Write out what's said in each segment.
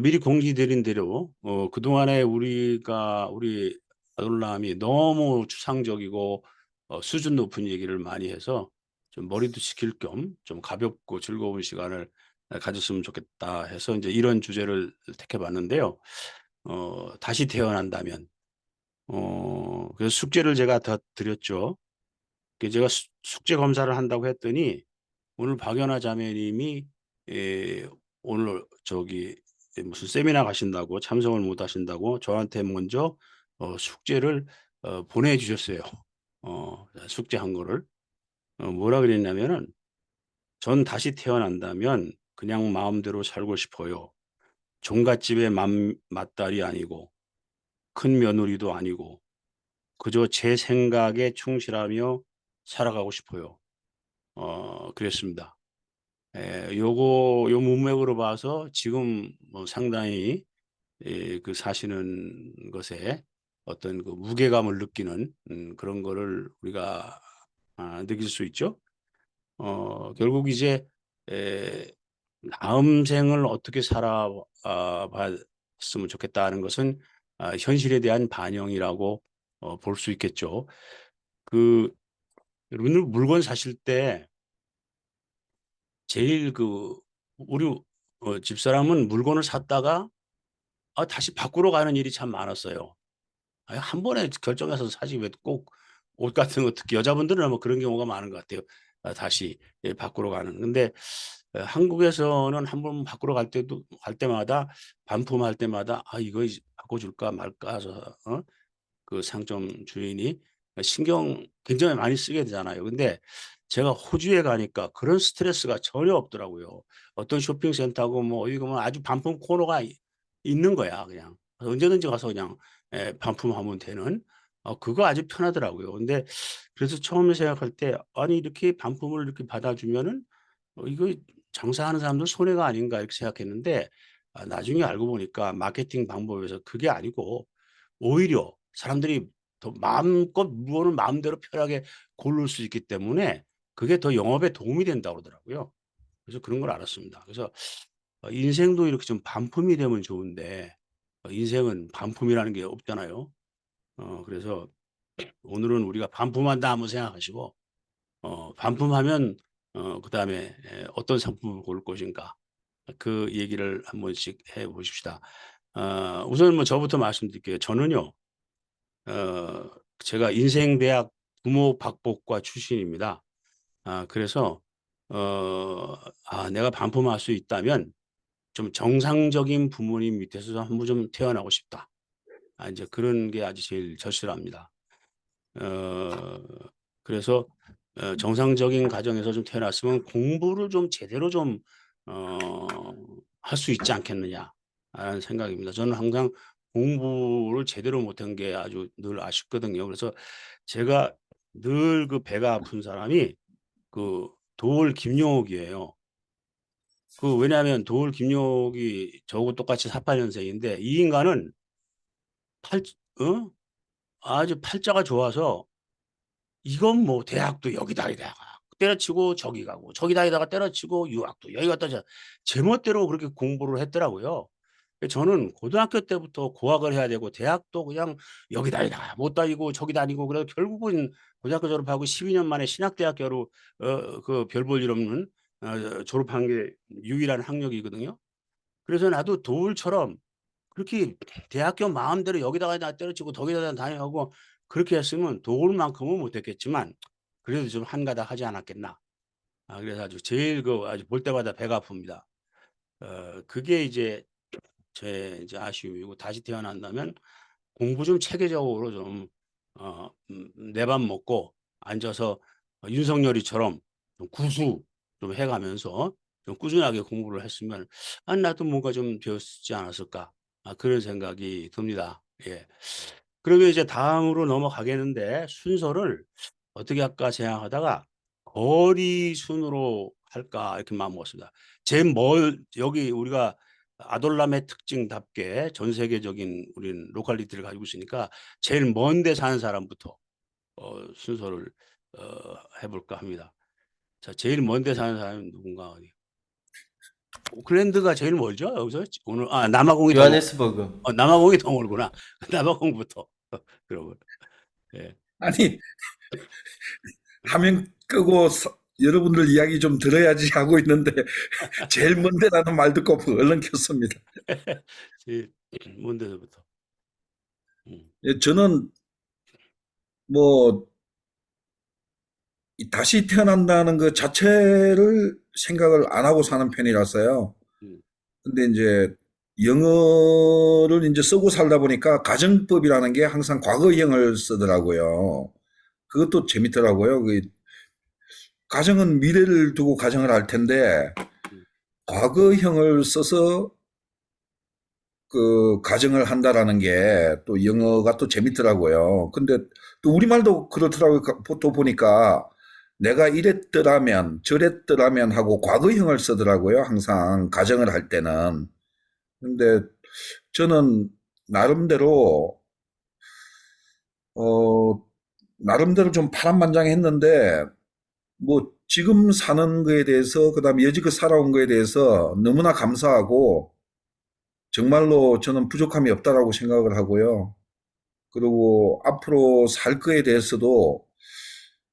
미리 공지드린 대로 그동안에 우리 아돌람이 너무 추상적이고 수준 높은 얘기를 많이 해서 좀 머리도 식힐 겸 좀 가볍고 즐거운 시간을 가졌으면 좋겠다 해서 이제 이런 주제를 택해 봤는데요. 다시 태어난다면 그래서 숙제를 제가 다 드렸죠. 제가 숙제 검사를 한다고 했더니 오늘 박연아 자매님이 오늘 저기 무슨 세미나 가신다고 참석을 못 하신다고 저한테 먼저 숙제를 보내주셨어요. 숙제한 거를. 뭐라 그랬냐면은 전 다시 태어난다면 그냥 마음대로 살고 싶어요. 종갓집의 맏딸이 아니고 큰 며느리도 아니고 그저 제 생각에 충실하며 살아가고 싶어요. 그랬습니다. 요 문맥으로 봐서 지금 뭐 상당히 그 사시는 것에 어떤 그 무게감을 느끼는 그런 거를 우리가 느낄 수 있죠. 결국 이제 에 다음 생을 어떻게 봤으면 좋겠다는 것은 현실에 대한 반영이라고 볼 수 있겠죠. 그 여러분들 물건 사실 때 제일 우리 집사람은 물건을 샀다가 다시 바꾸러 가는 일이 참 많았어요. 한 번에 결정해서 사지 왜 꼭 옷 같은 거 특히 여자분들은 뭐 그런 경우가 많은 것 같아요. 다시 바꾸러 가는. 근데 한국에서는 한 번 바꾸러 갈 때마다 반품할 때마다 '아 이거 바꿔 줄까 말까.' 해서 그 상점 주인이 신경 굉장히 많이 쓰게 되잖아요. 근데 제가 호주에 가니까 그런 스트레스가 전혀 없더라고요. 어떤 쇼핑센터고 뭐 어디 가면 아주 반품 코너가 있는 거야 그냥. 그래서 언제든지 가서 그냥 반품하면 되는 그거 아주 편하더라고요. 근데 그래서 처음에 생각할 때 '아니 이렇게 반품을 이렇게 받아 주면은 이거 장사하는 사람들 손해가 아닌가.' 이렇게 생각했는데 나중에 알고 보니까 마케팅 방법에서 그게 아니고 오히려 사람들이 더 마음껏 물건을 마음대로 편하게 고를 수 있기 때문에 그게 더 영업에 도움이 된다고 그러더라고요. 그래서 그런 걸 알았습니다. 그래서 인생도 이렇게 좀 반품이 되면 좋은데 인생은 반품이라는 게 없잖아요. 그래서 오늘은 우리가 '반품한다.' 한번 생각하시고 반품하면 그다음에 어떤 상품을 고를 것인가 그 얘기를 한 번씩 해 보십시다. 우선 뭐 저부터 말씀드릴게요. 저는요. 어 제가 인생대학 부모박복과 출신입니다. 그래서 내가 반품할 수 있다면 좀 정상적인 부모님 밑에서 한번 좀 태어나고 싶다. 인제 그런 게 아주 제일 절실합니다. 어 그래서 정상적인 가정에서 좀 태어났으면 '공부를 좀 제대로 좀 할 수 있지 않겠느냐.'라는 생각입니다. 저는 항상 공부를 제대로 못한 게 아주 늘 아쉽거든요. 그래서 제가 늘 그 배가 아픈 사람이 그 도올 김용옥이에요. 왜냐하면 도올 김용옥이 저하고 똑같이 48 년생인데 이 인간은 팔 어 아주 팔자가 좋아서 이건 뭐 대학도 여기 다니다가 때려치고 저기 가고 저기 다니다가 때려치고 유학도 여기 갔다 제멋대로 그렇게 공부를 했더라고요. 저는 고등학교 때부터 고학을 해야 되고 대학도 그냥 여기 다니다가 못 다니고 저기 다니고 그래서 결국은 고등학교 졸업하고 12년 만에 신학대학교로 그 별 볼 일 없는 졸업한 게 유일한 학력이거든요. 그래서 나도 도울처럼 그렇게 대학교 마음대로 여기다가 다 때려치고 저기다가 다니고 그렇게 했으면 도울만큼은 못했겠지만 그래도 좀 한가닥 하지 않았겠나. 그래서 아주 제일 아주 볼 때마다 배가 아픕니다. 그게 이제 제 이제 아쉬움이고 다시 태어난다면 공부 좀 체계적으로 좀 내 밥 먹고 앉아서 윤석열이처럼 좀 구수 좀 해 가면서 좀 꾸준하게 공부를 했으면 '나도 뭔가 좀 배웠지 않았을까.' 그런 생각이 듭니다. 예. 그러면 이제 다음으로 넘어가겠는데 순서를 어떻게 할까 생각하다가 '거리 순으로 할까.' 이렇게 마음먹었습니다. 제일 여기 우리가 아돌람의 특징답게 전 세계적인 우리는 로컬리티를 가지고 있으니까 제일 먼데 사는 사람부터 순서를 해 볼까 합니다. 자 제일 먼데 사는 사람이 누군가 어디 오클랜드가 제일 멀죠? 여기서 오늘 남아공이 더 요하네스버그. 남아공이 더 멀구나. 남아공부터 그러면 예. 아니 화면 끄고 여러분들 이야기 좀 들어야지 하고 있는데 제일 먼데라는 말 듣고 얼른 켰습니다. 제일 먼데서부터. 예, 저는 뭐 다시 태어난다는 그 자체를 생각을 안 하고 사는 편이라서요. 음. 근데 이제 영어를 이제 쓰고 살다 보니까 가정법이라는 게 항상 과거형을 쓰더라고요. 그것도 재밌더라고요. 가정은 미래를 두고 가정을 할 텐데 과거형을 써서 그 가정을 한다라는 게 또 영어가 또 재밌더라고요. 근데 또 우리말도 그렇더라고요. 또 보니까 내가 이랬더라면 저랬더라면 하고 과거형을 쓰더라고요. 항상 가정을 할 때는. 근데 저는 나름대로 어 나름대로 좀 파란만장했는데 뭐 지금 사는 거에 대해서 그다음에 여지껏 살아온 거에 대해서 너무나 감사하고 정말로 저는 부족함이 없다라고 생각을 하고요. 그리고 앞으로 살 거에 대해서도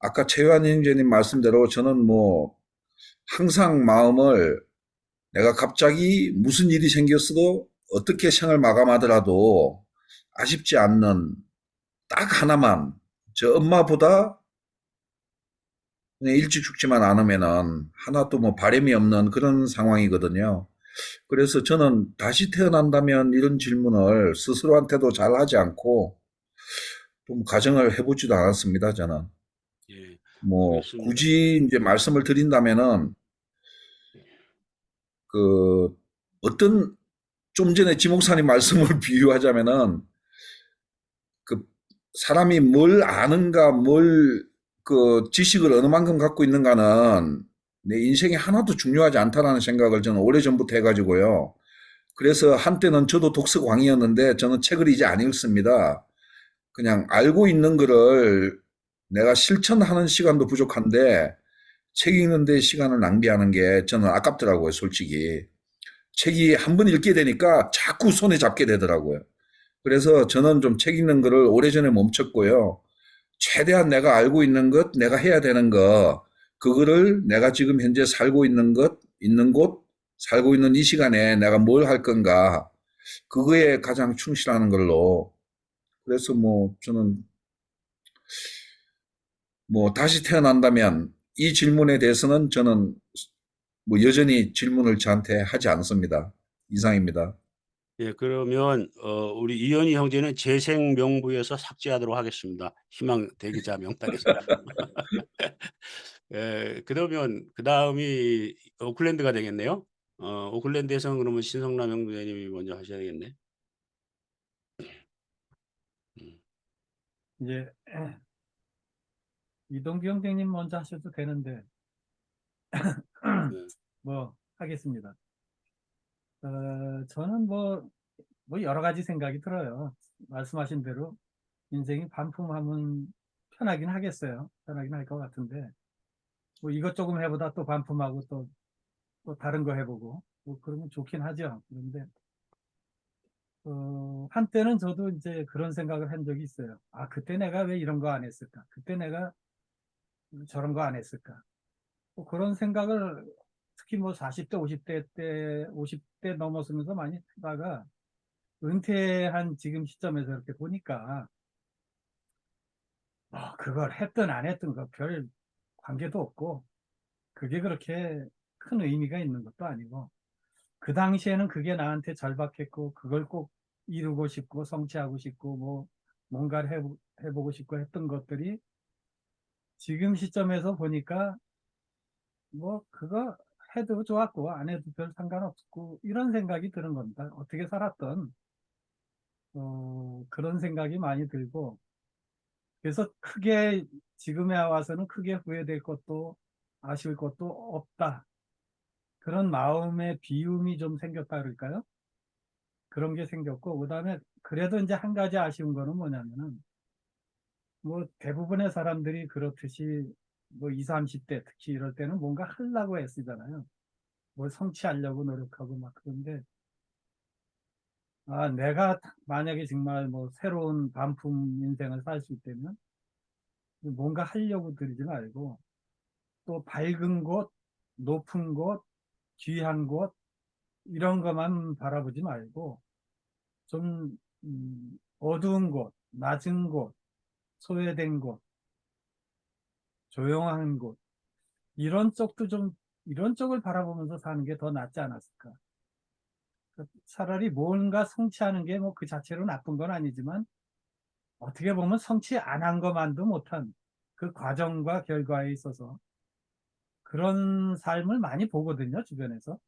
아까 최유한 형제님 말씀대로 저는 뭐 항상 마음을 내가 갑자기 무슨 일이 생겼어도 어떻게 생을 마감하더라도 아쉽지 않는 딱 하나만 저 엄마보다 그냥 일찍 죽지만 않으면은 하나도 뭐 바람이 없는 그런 상황이거든요. 그래서 저는 다시 태어난다면 이런 질문을 스스로한테도 잘 하지 않고 좀 가정을 해보지도 않았습니다, 저는. 예. 뭐, 알겠습니다. 굳이 이제 말씀을 드린다면은, 그, 어떤, 좀 전에 지 목사님 말씀을 비유하자면은, 그, 사람이 뭘 아는가, 지식을 어느 만큼 갖고 있는가는 내 인생에 하나도 중요하지 않다라는 생각을 저는 오래전부터 해가지고요. 그래서 한때는 저도 독서광이었는데 저는 책을 이제 안 읽습니다. 그냥 알고 있는 거를 내가 실천하는 시간도 부족한데 책 읽는 데 시간을 낭비하는 게 저는 아깝더라고요, 솔직히. 책이 한 번 읽게 되니까 자꾸 손에 잡게 되더라고요. 그래서 저는 좀 책 읽는 거를 오래전에 멈췄고요. 최대한 내가 알고 있는 것, 내가 해야 되는 거, 그거를 내가 지금 현재 살고 있는 것, 있는 곳, 살고 있는 이 시간에 내가 뭘 할 건가, 그거에 가장 충실하는 걸로. 그래서 뭐 저는 뭐 다시 태어난다면 이 질문에 대해서는 저는 뭐 여전히 질문을 저한테 하지 않습니다. 이상입니다. 예, 그러면 우리 이현희 형제는 재생 명부에서 삭제하도록 하겠습니다. 희망 대기자 명단에서. 예, 그러면 그 다음이 오클랜드가 되겠네요. 오클랜드에서는 그러면 신성남 형제님이 먼저 하셔야 되겠네. 이제 이동규 형제님 먼저 하셔도 되는데 네. 뭐 하겠습니다. 저는 뭐 여러 가지 생각이 들어요. 말씀하신 대로 인생이 반품하면 편하긴 하겠어요. 편하긴 할 것 같은데 뭐 이것 조금 해보다 또 반품하고 또 다른 거 해보고 뭐 그러면 좋긴 하죠. 그런데 한때는 저도 이제 그런 생각을 한 적이 있어요. 아, 그때 내가 왜 이런 거 안 했을까? 그때 내가 저런 거 안 했을까? 뭐 그런 생각을 특히 뭐 40대, 50대 넘어서면서 많이 하다가 은퇴한 지금 시점에서 이렇게 보니까 그걸 했든 안 했든 그 별 관계도 없고 그게 그렇게 큰 의미가 있는 것도 아니고 그 당시에는 그게 나한테 절박했고 그걸 꼭 이루고 싶고 성취하고 싶고 뭐 뭔가를 해보고 싶고 했던 것들이 지금 시점에서 보니까 뭐 그거 해도 좋았고 안 해도 별 상관없고 이런 생각이 드는 겁니다. 어떻게 살았던 그런 생각이 많이 들고 그래서 크게 지금에 와서는 크게 후회될 것도 아쉬울 것도 없다. 그런 마음의 비움이 좀 생겼다 그럴까요? 그런 게 생겼고 그다음에 그래도 이제 한 가지 아쉬운 거는 뭐냐면은 뭐 대부분의 사람들이 그렇듯이 뭐 20, 30대 특히 이럴 때는 뭔가 하려고 애쓰잖아요. 뭘 성취하려고 노력하고 막 그런데 내가 만약에 정말 뭐 새로운 반품 인생을 살 수 있다면 뭔가 하려고 들이지 말고 또 밝은 곳, 높은 곳, 귀한 곳 이런 것만 바라보지 말고 좀 어두운 곳, 낮은 곳, 소외된 곳, 조용한 곳 이런 쪽도 좀 이런 쪽을 바라보면서 사는 게 더 낫지 않았을까. 차라리 뭔가 성취하는 게 뭐 그 자체로 나쁜 건 아니지만 어떻게 보면 성취 안 한 것만도 못한 그 과정과 결과에 있어서 그런 삶을 많이 보거든요, 주변에서.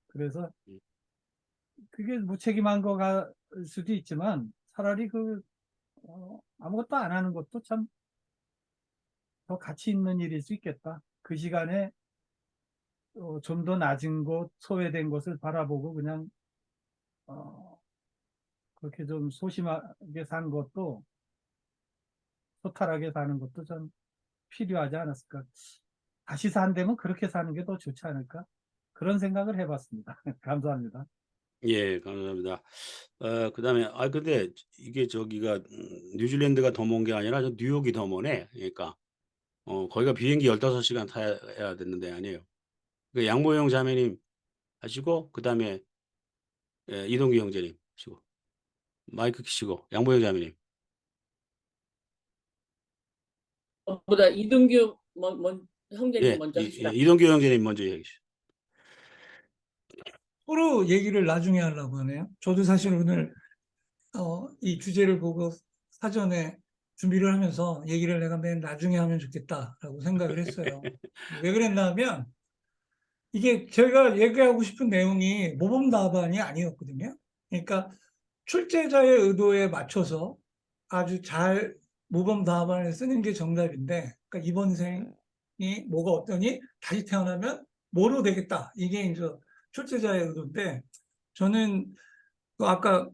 그래서 그게 무책임한 거가 수도 있지만 차라리 아무것도 안 하는 것도 참 더 가치 있는 일일 수 있겠다. 그 시간에 좀 더 낮은 곳, 소외된 곳을 바라보고 그냥 어, 그렇게 좀 소심하게 산 것도 소탈하게 사는 것도 좀 필요하지 않았을까. 다시 산다면 그렇게 사는 게 더 좋지 않을까. 그런 생각을 해봤습니다. 감사합니다. 예, 감사합니다. 그다음에 근데 이게 저기가 뉴질랜드가 더 먼 게 아니라 저 뉴욕이 더 머네. 그러니까 거기가 비행기 15시간 타야 되는 데 아니에요. 그 양보영 자매님 하시고 그다음에 이동규 형제님 하시고 마이크 키시고 양보영 자매님. 보다 이동규 형제님 예, 먼저 하시라. 이동규 형제님 먼저 얘기해 주시죠. 서로 얘기를 나중에 하려고 하네요. 저도 사실 오늘 이 주제를 보고 사전에 준비를 하면서 얘기를 내가 맨 나중에 하면 좋겠다라고 생각을 했어요. 왜 그랬나 하면 이게 제가 얘기하고 싶은 내용이 모범답안이 아니었거든요. 그러니까 출제자의 의도에 맞춰서 아주 잘 모범답안을 쓰는 게 정답인데, 그러니까 이번 생이 뭐가 어떠니 다시 태어나면 뭐로 되겠다. 이게 이제 출제자의 의도인데, 저는 아까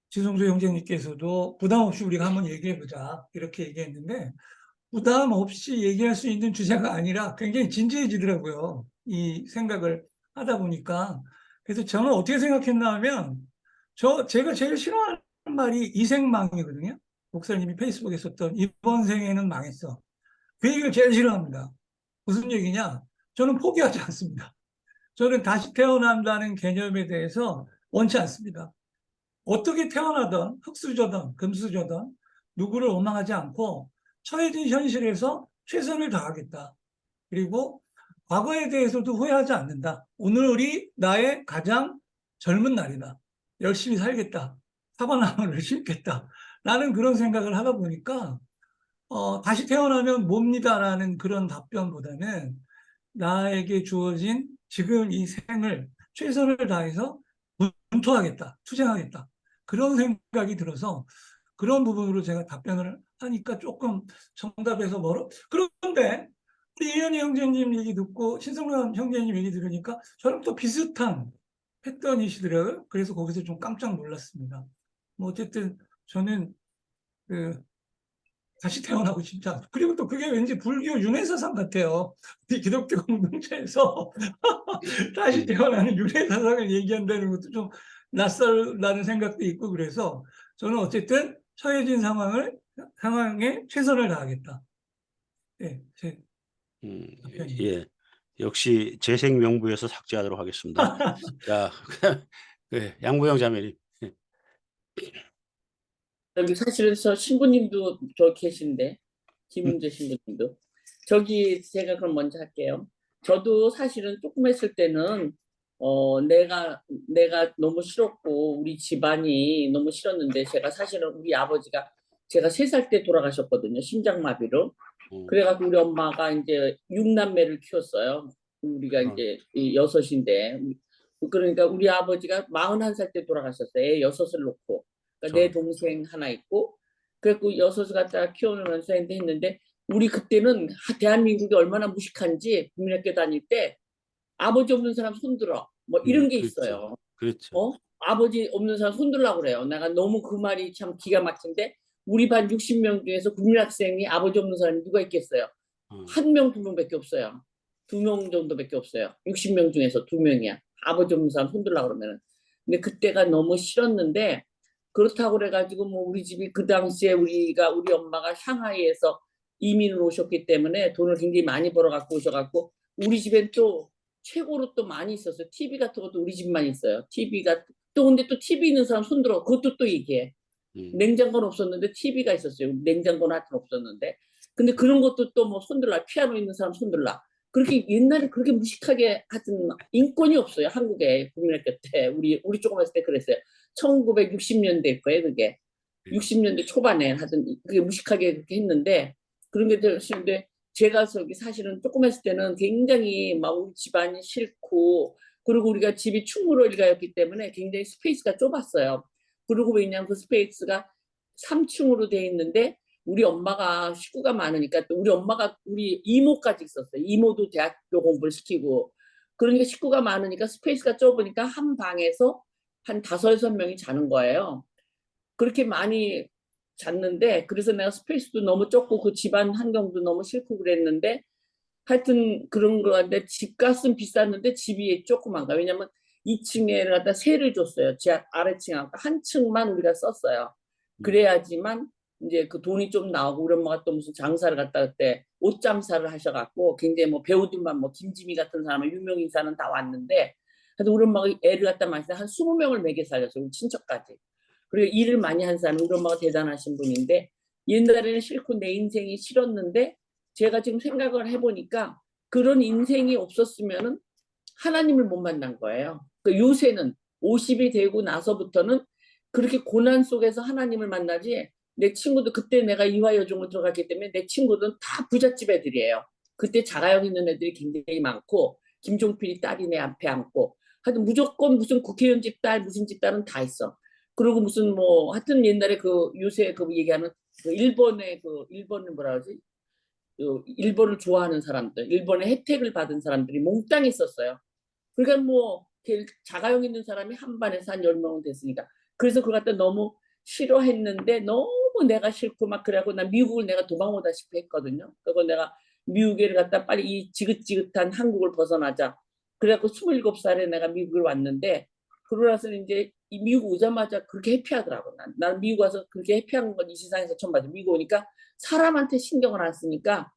지성수 형제님께서도 부담 없이 우리가 한번 얘기해보자 이렇게 얘기했는데, 부담 없이 얘기할 수 있는 주제가 아니라 굉장히 진지해지더라고요. 이 생각을 하다 보니까. 그래서 저는 어떻게 생각했나 하면, 제가 제일 싫어하는 말이 이생망이거든요. 목사님이 페이스북에 썼던 이번 생에는 망했어. 그 얘기를 제일 싫어합니다. 무슨 얘기냐? 저는 포기하지 않습니다. 저는 다시 태어난다는 개념에 대해서 원치 않습니다. 어떻게 태어나든 흙수저든 금수저든 누구를 원망하지 않고 처해진 현실에서 최선을 다하겠다. 그리고 과거에 대해서도 후회하지 않는다. 오늘이 나의 가장 젊은 날이다. 열심히 살겠다. 사과나무를 심겠다. 라는 그런 생각을 하다 보니까 다시 태어나면 뭡니다라는 그런 답변보다는 나에게 주어진 지금 이 생을 최선을 다해서 분투하겠다. 투쟁하겠다. 그런 생각이 들어서 그런 부분으로 제가 답변을 하니까 조금 정답에서 멀어. 그런데 우리 이현희 형제님 얘기 듣고 신성란 형제님 얘기 들으니까 저랑 또 비슷한 패턴이시더라고요. 그래서 거기서 좀 깜짝 놀랐습니다. 뭐 어쨌든 저는 다시 태어나고 싶지 않고, 그리고 또 그게 왠지 불교 윤회사상 같아요. 우리 기독교 공동체에서 다시 태어나는 윤회사상을 얘기한다는 것도 좀 낯설다는 생각도 있고, 그래서 저는 어쨌든 처해진 상황에 최선을 다하겠다. 네, 제 답변입니다. 예. 역시 재생명부에서 삭제하도록 하겠습니다. 자, 양보영 자매님. 여기 사실은 저 신부님도 저 계신데 김은재 신부님도 저기 제가 그럼 먼저 할게요. 저도 사실은 조금 했을 때는 내가 너무 싫었고 우리 집안이 너무 싫었는데 제가 사실은 우리 아버지가 제가 3살 때 돌아가셨거든요. 심장마비로. 그래가지고 우리 엄마가 이제 6남매를 키웠어요. 우리가 이제 6인데 그러니까 우리 아버지가 41살 때 돌아가셨어요. 애 6을 놓고. 그러니까 내 동생 하나 있고 그래갖고 6을 갖다가 키우면서 했는데 우리 그때는 대한민국이 얼마나 무식한지 국민학교 다닐 때 아버지 없는 사람 손들어 뭐 이런 게 그렇죠. 있어요. 그렇죠. 아버지 없는 사람 손들라고 그래요. 내가 너무 그 말이 참 기가 막힌데 우리 반 60명 중에서 국민학생이 아버지 없는 사람이 누가 있겠어요. 1명, 2명밖에 없어요. 2명 정도밖에 없어요. 60명 중에서 2명이야. 아버지 없는 사람 손들라 그러면은. 근데 그때가 너무 싫었는데 그렇다고 그래가지고 뭐 우리 집이 그 당시에 우리 엄마가 상하이에서 이민을 오셨기 때문에 돈을 굉장히 많이 벌어 갖고 오셔갖고 우리 집엔 또 최고로 또 많이 있었어요. TV 같은 것도 우리 집만 있어요. TV가 또 근데 또 TV 있는 사람 손들어. 그것도 또 얘기해. 냉장고는 없었는데 TV가 있었어요. 냉장고는 하여튼 없었는데. 근데 그런 것도 또 뭐 손들라. 피아노 있는 사람 손들라. 그렇게 옛날에 그렇게 무식하게 하여튼 인권이 없어요. 한국에 국민학교 때. 우리 조금 했을 때 그랬어요. 1960년대일 거예요. 그게. 60년대 초반에 하여튼 그게 무식하게 그렇게 했는데 그런 게 되시는데 제가 저기 사실은 조금 했을 때는 굉장히 막 우리 집안이 싫고 그리고 우리가 집이 충무로 일가였기 때문에 굉장히 스페이스가 좁았어요. 그리고 왜냐하면 그 스페이스가 3층으로 돼 있는데 우리 엄마가 식구가 많으니까 또 우리 엄마가 우리 이모까지 있었어요. 이모도 대학교 공부를 시키고 그러니까 식구가 많으니까 스페이스가 좁으니까 한 방에서 한 5-6명이 자는 거예요. 그렇게 많이 잤는데 그래서 내가 스페이스도 너무 좁고 그 집안 환경도 너무 싫고 그랬는데 하여튼 그런 거 같은데 집값은 비쌌는데 집이 조그만가 왜냐면 2층에 갖다 세를 줬어요. 지하 아래층하고 한 층만 우리가 썼어요. 그래야지만 이제 그 돈이 좀 나오고 우리 엄마가 또 무슨 장사를 갖다 그때 옷 장사를 하셔갖고 굉장히 뭐 배우들만 뭐 김지미 같은 사람은 유명인사는 다 왔는데 하여튼 우리 엄마가 애를 갖다 많이 한 20명을 먹여 살렸어요. 우리 친척까지. 그리고 일을 많이 한 사람이 우리 엄마가 대단하신 분인데 옛날에는 싫고 내 인생이 싫었는데 제가 지금 생각을 해보니까 그런 인생이 없었으면은 하나님을 못 만난 거예요. 그러니까 요새는 50이 되고 나서부터는 그렇게 고난 속에서 하나님을 만나지 내 친구들 그때 내가 이화여중을 들어갔기 때문에 내 친구들은 다 부잣집 애들이에요. 그때 자가용 있는 애들이 굉장히 많고 김종필이 딸이 내 앞에 앉고 하여튼 무조건 무슨 국회의원 집 딸 무슨 집 딸은 다 있어. 그리고 무슨 뭐 하여튼 옛날에 그 요새 그 얘기하는 그 일본은 뭐라 그러지? 일본을 좋아하는 사람들, 일본의 혜택을 받은 사람들이 몽땅 있었어요. 그러니까 뭐 자가용 있는 사람이 한 반에서 한 10명은 됐으니까. 그래서 그걸 갖다 너무 싫어했는데 너무 내가 싫고 막 그래갖고 난 미국을 내가 도망 오다시피 했거든요. 그리고 내가 미국에 갖다 빨리 이 지긋지긋한 한국을 벗어나자. 그래갖고 27살에 내가 미국을 왔는데 그러고 나서 이제 미국 오자마자 그렇게 해피하더라고. 난 미국 와서 그렇게 해피한 건 이 세상에서 처음 봤어. 미국 오니까 사람한테 신경을 안 쓰니까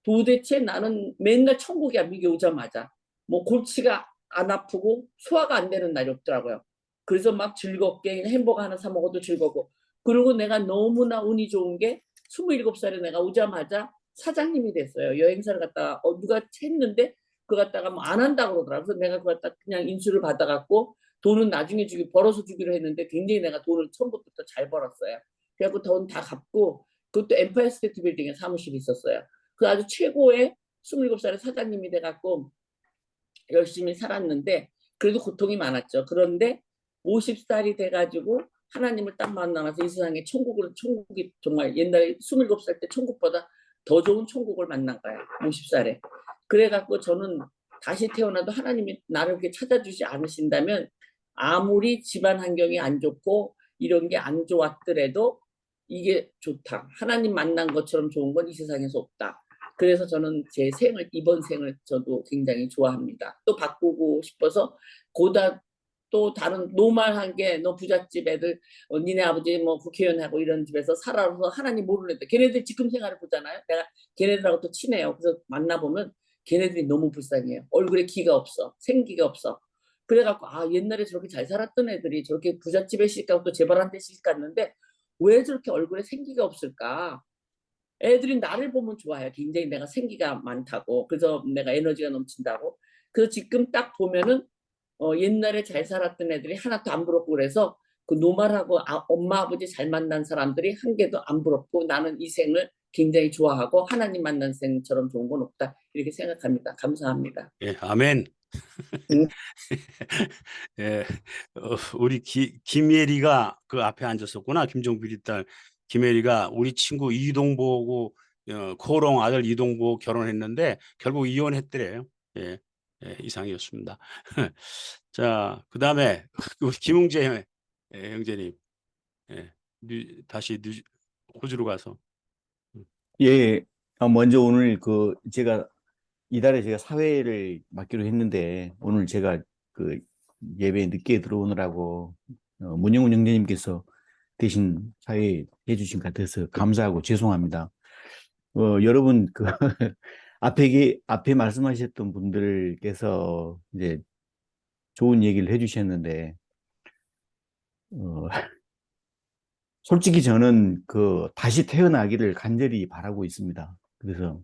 도대체 나는 맨날 천국이야. 미국 오자마자. 뭐 골치가 안 아프고 소화가 안 되는 날이 없더라고요. 그래서 막 즐겁게 햄버거 하나 사 먹어도 즐겁고. 그리고 내가 너무나 운이 좋은 게 27살에 내가 오자마자 사장님이 됐어요. 여행사를 갔다가 누가 했는데 그거 갖다가 뭐 안 한다고 그러더라고요. 그래서 내가 그거 갖다 그냥 인수를 받아갖고 돈은 나중에 벌어서 주기로 했는데 굉장히 내가 돈을 처음부터 잘 벌었어요. 그래갖고 돈 다 갚고 그것도 엠파이어 스테이트 빌딩에 사무실이 있었어요. 그 아주 최고의 27살의 사장님이 돼갖고 열심히 살았는데 그래도 고통이 많았죠. 그런데 50살이 돼가지고 하나님을 딱 만나서 이 세상에 천국이 정말 옛날에 27살 때 천국보다 더 좋은 천국을 만난 거예요. 50살에. 그래갖고 저는 다시 태어나도 하나님이 나를 그렇게 찾아주지 않으신다면 아무리 집안 환경이 안 좋고 이런 게 안 좋았더라도 이게 좋다. 하나님 만난 것처럼 좋은 건 이 세상에서 없다. 그래서 저는 제 이번 생을 저도 굉장히 좋아합니다. 또 바꾸고 싶어서 또 다른 노말한 게 너 부잣집 애들 니네 아버지 뭐 국회의원하고 이런 집에서 살아서 하나님 모르는 애들 걔네들 지금 생활을 보잖아요. 내가 걔네들하고 또 친해요. 그래서 만나보면 걔네들이 너무 불쌍해요. 얼굴에 기가 없어. 생기가 없어. 그래갖고 옛날에 저렇게 잘 살았던 애들이 저렇게 부잣집에 시집가고 또 재벌한테 시집갔는데 왜 저렇게 얼굴에 생기가 없을까? 애들이 나를 보면 좋아요. 굉장히 내가 생기가 많다고. 그래서 내가 에너지가 넘친다고. 그래서 지금 딱 보면은 옛날에 잘 살았던 애들이 하나도 안 부럽고 그래서 그 노말하고 엄마 아버지 잘 만난 사람들이 한 개도 안 부럽고 나는 이 생을 굉장히 좋아하고 하나님 만난 생처럼 좋은 건 없다. 이렇게 생각합니다. 감사합니다. 예, 아멘. 예, 우리 김예리가 그 앞에 앉았었구나. 김종필이 딸 김예리가 우리 친구 이동보고 코롱 아들 이동보 결혼했는데 결국 이혼했더래요. 예, 이상이었습니다. 자, 그다음에 우리 김웅재 형제님, 다시 호주로 가서. 예, 먼저 오늘 제가 이달에 제가 사회를 맡기로 했는데 오늘 제가 그 예배에 늦게 들어오느라고 문영훈 형제님께서 대신 사회해 주신 것 같아서 감사하고 죄송합니다. 여러분 그 앞에 말씀하셨던 분들께서 이제 좋은 얘기를 해주셨는데 솔직히 저는 그 다시 태어나기를 간절히 바라고 있습니다. 그래서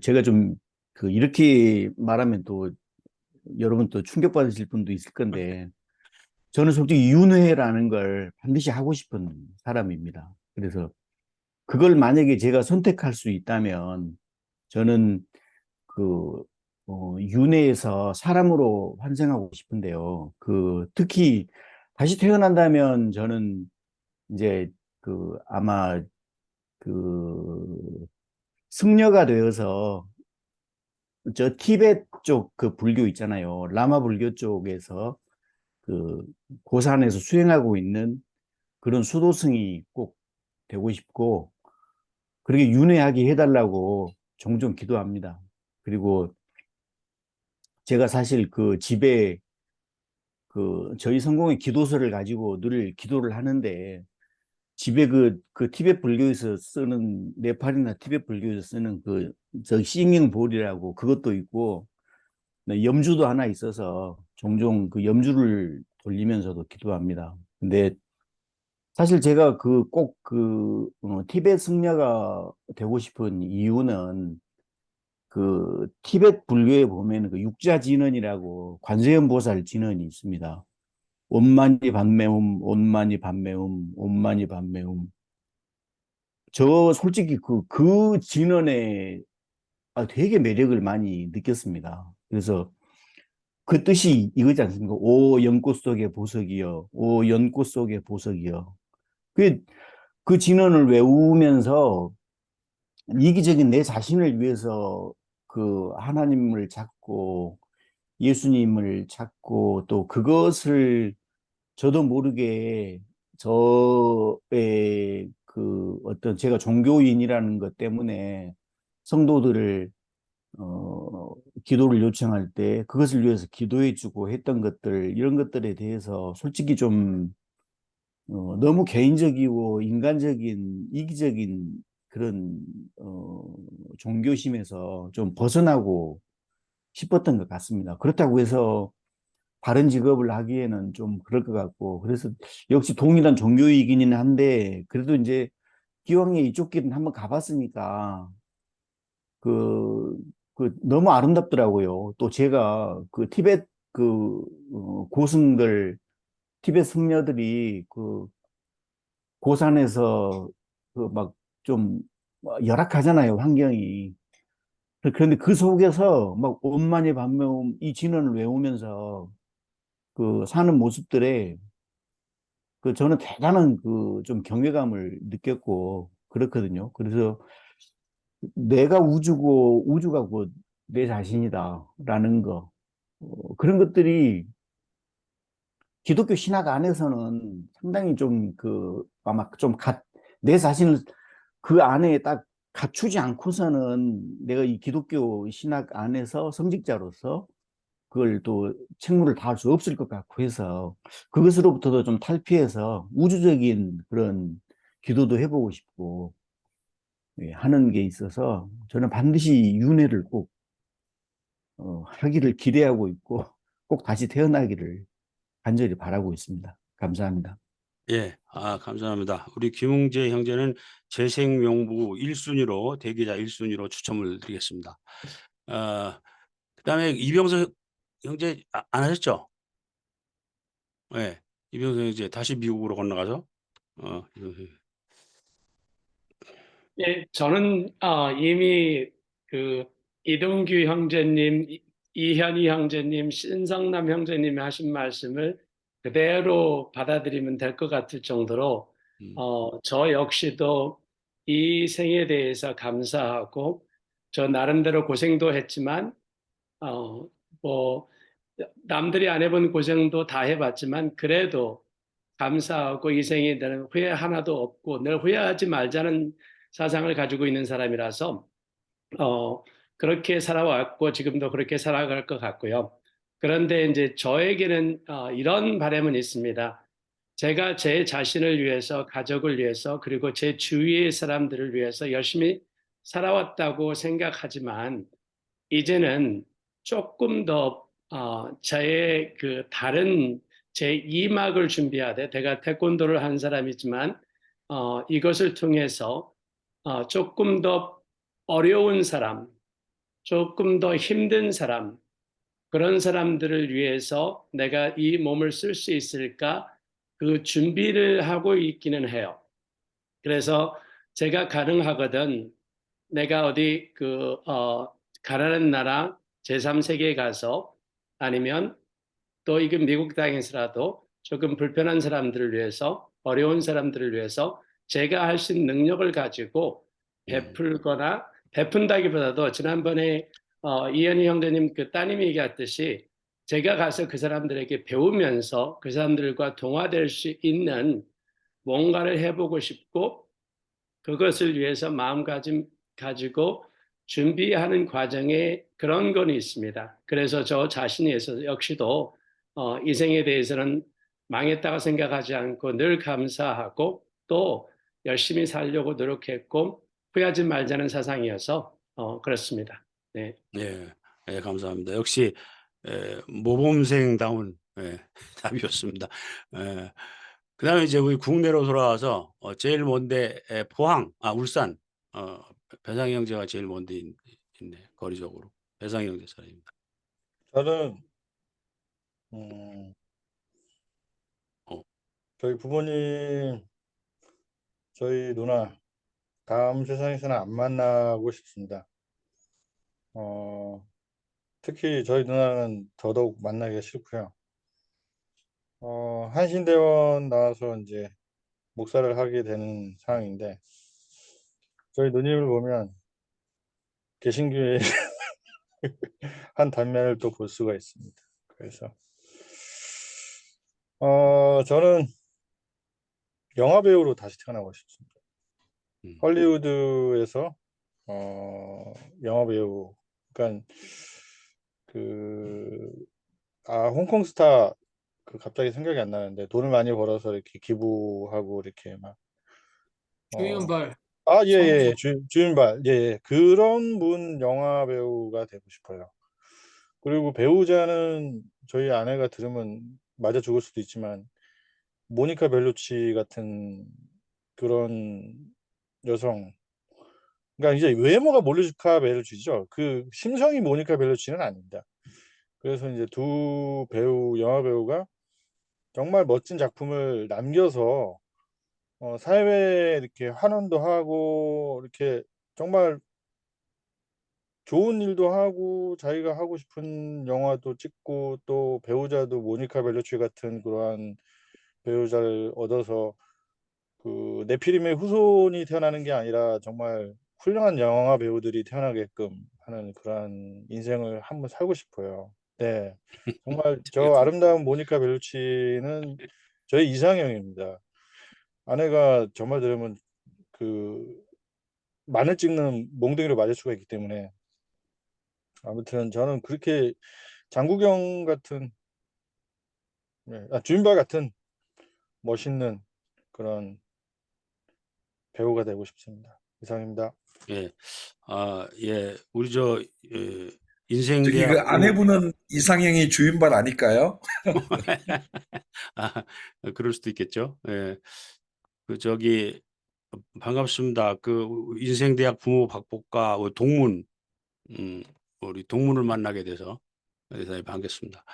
제가 좀 그 이렇게 말하면 또 여러분 또 충격받으실 분도 있을 건데 저는 솔직히 윤회라는 걸 반드시 하고 싶은 사람입니다. 그래서 그걸 만약에 제가 선택할 수 있다면 저는 그 윤회에서 사람으로 환생하고 싶은데요. 그 특히 다시 태어난다면 저는 이제 그 아마 그 승려가 되어서 저 티베트 쪽 그 불교 있잖아요. 라마 불교 쪽에서 그 고산에서 수행하고 있는 그런 수도승이 꼭 되고 싶고 그렇게 윤회하게 해달라고 종종 기도합니다. 그리고 제가 사실 그 집에 그 저희 성공의 기도서를 가지고 늘 기도를 하는데 집에 그 티베트 불교에서 쓰는 네팔이나 티베트 불교에서 쓰는 저 싱잉 볼이라고 그것도 있고 염주도 하나 있어서 종종 그 염주를 돌리면서도 기도합니다. 근데 사실 제가 꼭 티베트 승려가 되고 싶은 이유는 그 티베트 불교에 보면 그 육자 진언이라고 관세음 보살 진언이 있습니다. 온만이 반매움, 온만이 반매움, 온만이 반매움. 저 솔직히 그 진언에 되게 매력을 많이 느꼈습니다. 그래서 그 뜻이 이거지 않습니까? 오 연꽃 속의 보석이여, 오 연꽃 속의 보석이여. 그 진언을 외우면서 이기적인 내 자신을 위해서 그 하나님을 찾고 예수님을 찾고 또 그것을 저도 모르게 저의 그 어떤 제가 종교인이라는 것 때문에 성도들을 기도를 요청할 때 그것을 위해서 기도해주고 했던 것들 이런 것들에 대해서 솔직히 좀 너무 개인적이고 인간적인 이기적인 그런 종교심에서 좀 벗어나고 싶었던 것 같습니다. 그렇다고 해서 다른 직업을 하기에는 좀 그럴 것 같고 그래서 역시 동일한 종교이기는 한데 그래도 이제 기왕에 이쪽 길은 한번 가봤으니까 그, 너무 아름답더라고요. 또 제가 그 티베트 고승들 티베트 승려들이 그 고산에서 그 막 좀 열악하잖아요, 환경이. 그런데 그 속에서 막 온만이 반매움 이 진언을 외우면서 그 사는 모습들에 그 저는 대단한 그 좀 경외감을 느꼈고 그렇거든요. 그래서 내가 우주고 우주가 곧 내 자신이다라는 거 그런 것들이 기독교 신학 안에서는 상당히 좀 아마 좀 내 자신을 그 안에 딱 갖추지 않고서는 내가 이 기독교 신학 안에서 성직자로서 그걸 또 책무를 다할 수 없을 것 같고 해서 그것으로부터도 좀 탈피해서 우주적인 그런 기도도 해보고 싶고 하는 게 있어서 저는 반드시 윤회를 꼭 하기를 기대하고 있고 꼭 다시 태어나기를 간절히 바라고 있습니다. 감사합니다. 예, 감사합니다. 우리 김웅재 형제는 재생명부 1순위로 대기자 1순위로 추첨을 드리겠습니다. 그다음에 이병석 형제 안 하셨죠? 네, 이병석 형제 다시 미국으로 건너가서 예, 저는 이미 그 이동규 형제님, 이현희 형제님, 신성남 형제님이 하신 말씀을 그대로 받아들이면 될 것 같을 정도로 저 역시도 이 생에 대해서 감사하고 저 나름대로 고생도 했지만 뭐 남들이 안 해본 고생도 다 해봤지만 그래도 감사하고 이 생에 대한 후회 하나도 없고 늘 후회하지 말자는 사상을 가지고 있는 사람이라서 그렇게 살아왔고 지금도 그렇게 살아갈 것 같고요. 그런데 이제 저에게는 이런 바람은 있습니다. 제가 제 자신을 위해서, 가족을 위해서, 그리고 제 주위의 사람들을 위해서 열심히 살아왔다고 생각하지만 이제는 조금 더 저의 그 다른 제 2막을 준비하되, 제가 태권도를 한 사람이지만 이것을 통해서 조금 더 어려운 사람, 조금 더 힘든 사람, 그런 사람들을 위해서 내가 이 몸을 쓸 수 있을까? 그 준비를 하고 있기는 해요. 그래서 제가 가능하거든 내가 어디 가라는 나라 제3세계에 가서 아니면 또 이게 미국 땅에서라도 조금 불편한 사람들을 위해서, 어려운 사람들을 위해서 제가 할 수 있는 능력을 가지고 베풀거나, 베푼다기보다도 지난번에 이현희 형제님 그 따님이 얘기했듯이 제가 가서 그 사람들에게 배우면서 그 사람들과 동화될 수 있는 뭔가를 해보고 싶고, 그것을 위해서 마음가짐 가지고 준비하는 과정에 그런 건 있습니다. 그래서 저 자신에 역시도 인생에 대해서는 망했다고 생각하지 않고 늘 감사하고 또 열심히 살려고 노력했고 후회하지 말자는 사상이어서 그렇습니다. 네. 예, 예, 감사합니다. 역시 모범생다운 답이었습니다. 그다음에 이제 우리 국내로 돌아와서 제일 먼데 포항, 울산, 배상희 형제가 제일 먼데 있네, 거리적으로. 배상희 형제 사람입니다. 저는 어. 저희 부모님, 저희 누나 다음 세상에서는 안 만나고 싶습니다. 특히 저희 누나는 더더욱 만나기가 싫고요. 한신대원 나와서 이제 목사를 하게 되는 상황인데 저희 누님을 보면 개신교의 한 단면을 또 볼 수가 있습니다. 그래서 저는 영화 배우로 다시 태어나고 싶습니다. 헐리우드에서 영화 배우, 그러니까 홍콩 스타 갑자기 생각이 안 나는데 돈을 많이 벌어서 이렇게 기부하고 이렇게 막 주윤발. 예, 주윤발, 예, 그런 분 영화 배우가 되고 싶어요. 그리고 배우자는 저희 아내가 들으면 맞아 죽을 수도 있지만 모니카 벨루치 같은 그런 여성, 그러니까 이제 외모가 모니카 벨루치죠. 그 심성이 모니카 벨루치는 아닙니다. 그래서 이제 두 배우, 영화 배우가 정말 멋진 작품을 남겨서 사회에 이렇게 환원도 하고 이렇게 정말 좋은 일도 하고 자기가 하고 싶은 영화도 찍고 또 배우자도 모니카 벨루치 같은 그러한 배우자를 얻어서 그 네피림의 후손이 태어나는 게 아니라 정말 훌륭한 영화 배우들이 태어나게끔 하는 그러한 인생을 한번 살고 싶어요. 네, 정말 저 아름다운 모니카 벨루치는 저의 이상형입니다. 아내가 저 말 들으면 그 마늘 찍는 몽둥이로 맞을 수가 있기 때문에 아무튼 저는 그렇게 장국영 같은 주인발 같은 멋있는 그런 배우가 되고 싶습니다. 이상입니다. 예, 예, 우리 인생 저기 대학 그 아내분은 이상형이 주인발 아닐까요? 그럴 수도 있겠죠. 예, 반갑습니다. 인생 대학 부모 박복과 동문, 우리 동문을 만나게 돼서 대단히 반갑습니다.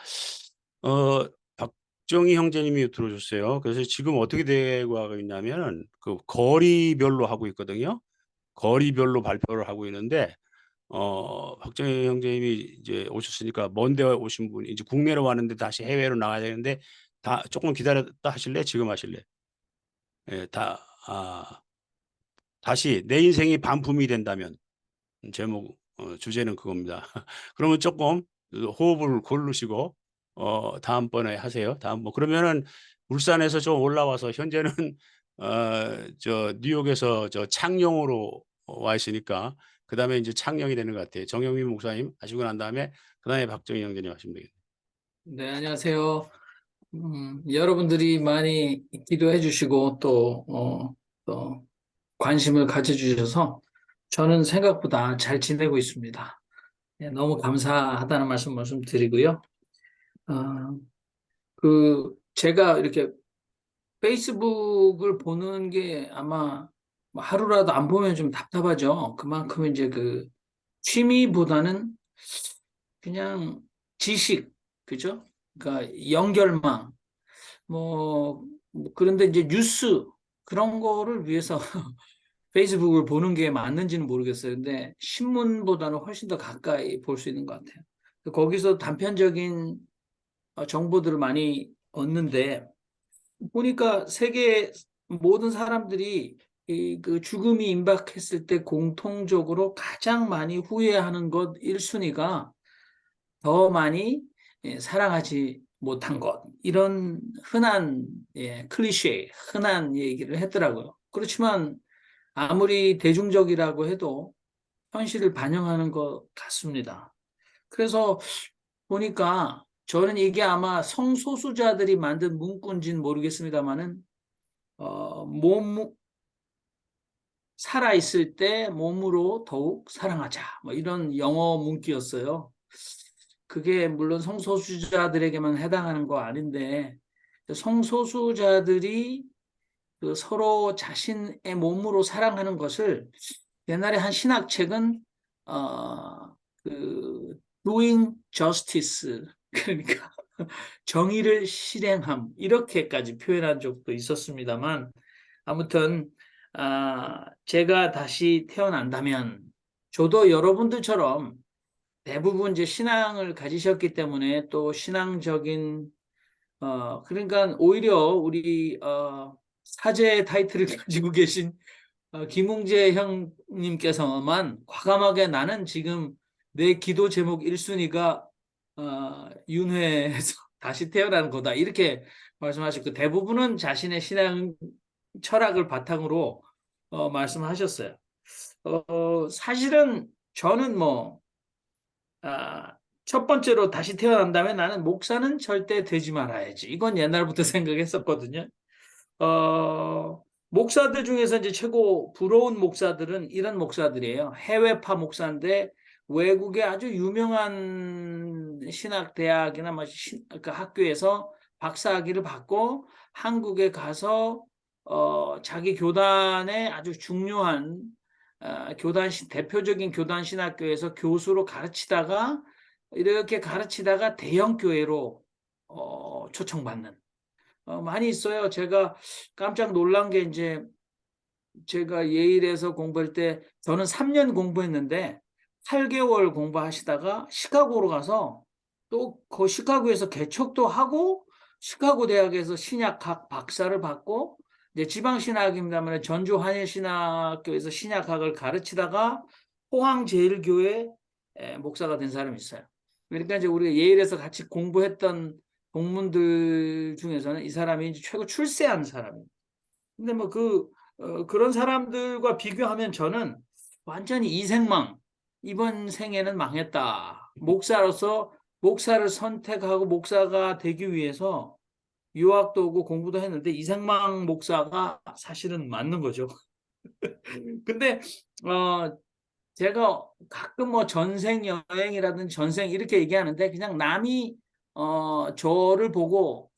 박정희 형제님이 들어오셨어요. 그래서 지금 어떻게 되고 하고 있냐면 그 거리별로 하고 있거든요. 거리별로 발표를 하고 있는데 박정희 형제님이 이제 오셨으니까 먼데 오신 분이 이제 국내로 왔는데 다시 해외로 나가야 되는데 다 조금 기다렸다 하실래? 지금 하실래? 예, 다시 내 인생이 반품이 된다면 제목 주제는 그겁니다. 그러면 조금 호흡을 고르시고 다음번에 하세요. 그러면은 울산에서 좀 올라와서 현재는 저 뉴욕에서 저 창녕으로 와 있으니까 그다음에 이제 창녕이 되는 것 같아요. 정영민 목사님 하시고 난 다음에 그다음에 박정희 형제님 하시면 되겠네요. 네, 안녕하세요. 여러분들이 많이 기도해 주시고 또 관심을 가져주셔서 저는 생각보다 잘 지내고 있습니다. 네, 너무 감사하다는 말씀 드리고요. 제가 이렇게 페이스북을 보는 게 아마 뭐 하루라도 안 보면 좀 답답하죠. 그만큼 이제 그 취미보다는 그냥 지식, 그죠? 그러니까 연결망, 그런데 이제 뉴스 그런 거를 위해서 페이스북을 보는 게 맞는지는 모르겠어요. 근데 신문보다는 훨씬 더 가까이 볼 수 있는 것 같아요. 거기서 단편적인 정보들을 많이 얻는데 보니까 세계 모든 사람들이 그 죽음이 임박했을 때 공통적으로 가장 많이 후회하는 것 1순위가 더 많이 사랑하지 못한 것, 이런 흔한 클리셰, 흔한 얘기를 했더라고요. 그렇지만 아무리 대중적이라고 해도 현실을 반영하는 것 같습니다. 그래서 보니까 저는 이게 아마 성소수자들이 만든 문구인지는 모르겠습니다만은 살아있을 때 몸으로 더욱 사랑하자, 뭐 이런 영어 문구였어요. 그게 물론 성소수자들에게만 해당하는 거 아닌데 성소수자들이 그 서로 자신의 몸으로 사랑하는 것을 옛날에 한 신학책은 그 doing justice, 그러니까 정의를 실행함, 이렇게까지 표현한 적도 있었습니다만 아무튼 제가 다시 태어난다면 저도 여러분들처럼 대부분 이제 신앙을 가지셨기 때문에 또 신앙적인 그러니까 오히려 우리 사제 타이틀을 가지고 계신 김웅재 형님께서만 과감하게 나는 지금 내 기도 제목 1순위가 윤회에서 다시 태어나는 거다, 이렇게 말씀하셨고 대부분은 자신의 신앙 철학을 바탕으로 말씀하셨어요. 사실은 저는 첫 번째로 다시 태어난다면 나는 목사는 절대 되지 말아야지, 이건 옛날부터 생각했었거든요. 목사들 중에서 이제 최고 부러운 목사들은 이런 목사들이에요. 해외파 목사인데 외국의 아주 유명한 신학대학이나 그 학교에서 박사학위를 받고 한국에 가서 자기 교단의 아주 중요한 대표적인 교단 신학교에서 교수로 가르치다가 이렇게 가르치다가 대형 교회로 초청받는 많이 있어요. 제가 깜짝 놀란 게 이제 제가 예일에서 공부할 때 저는 3년 공부했는데 8개월 공부하시다가 시카고로 가서 또 그 시카고에서 개척도 하고 시카고 대학에서 신약학 박사를 받고 이제 지방신학입니다만 전주 한일신학교에서 신약학을 가르치다가 포항제일교회 목사가 된 사람이 있어요. 그러니까 이제 우리가 예일에서 같이 공부했던 동문들 중에서는 이 사람이 이제 최고 출세한 사람이에요. 근데 그런 사람들과 비교하면 저는 완전히 이생망, 이번 생에는 망했다. 목사로서 목사를 선택하고 목사가 되기 위해서 유학도 오고 공부도 했는데 이생망 목사가 사실은 맞는 거죠. 근데 제가 가끔 전생 여행이라든지 전생 이렇게 얘기하는데 그냥 남이 저를 보고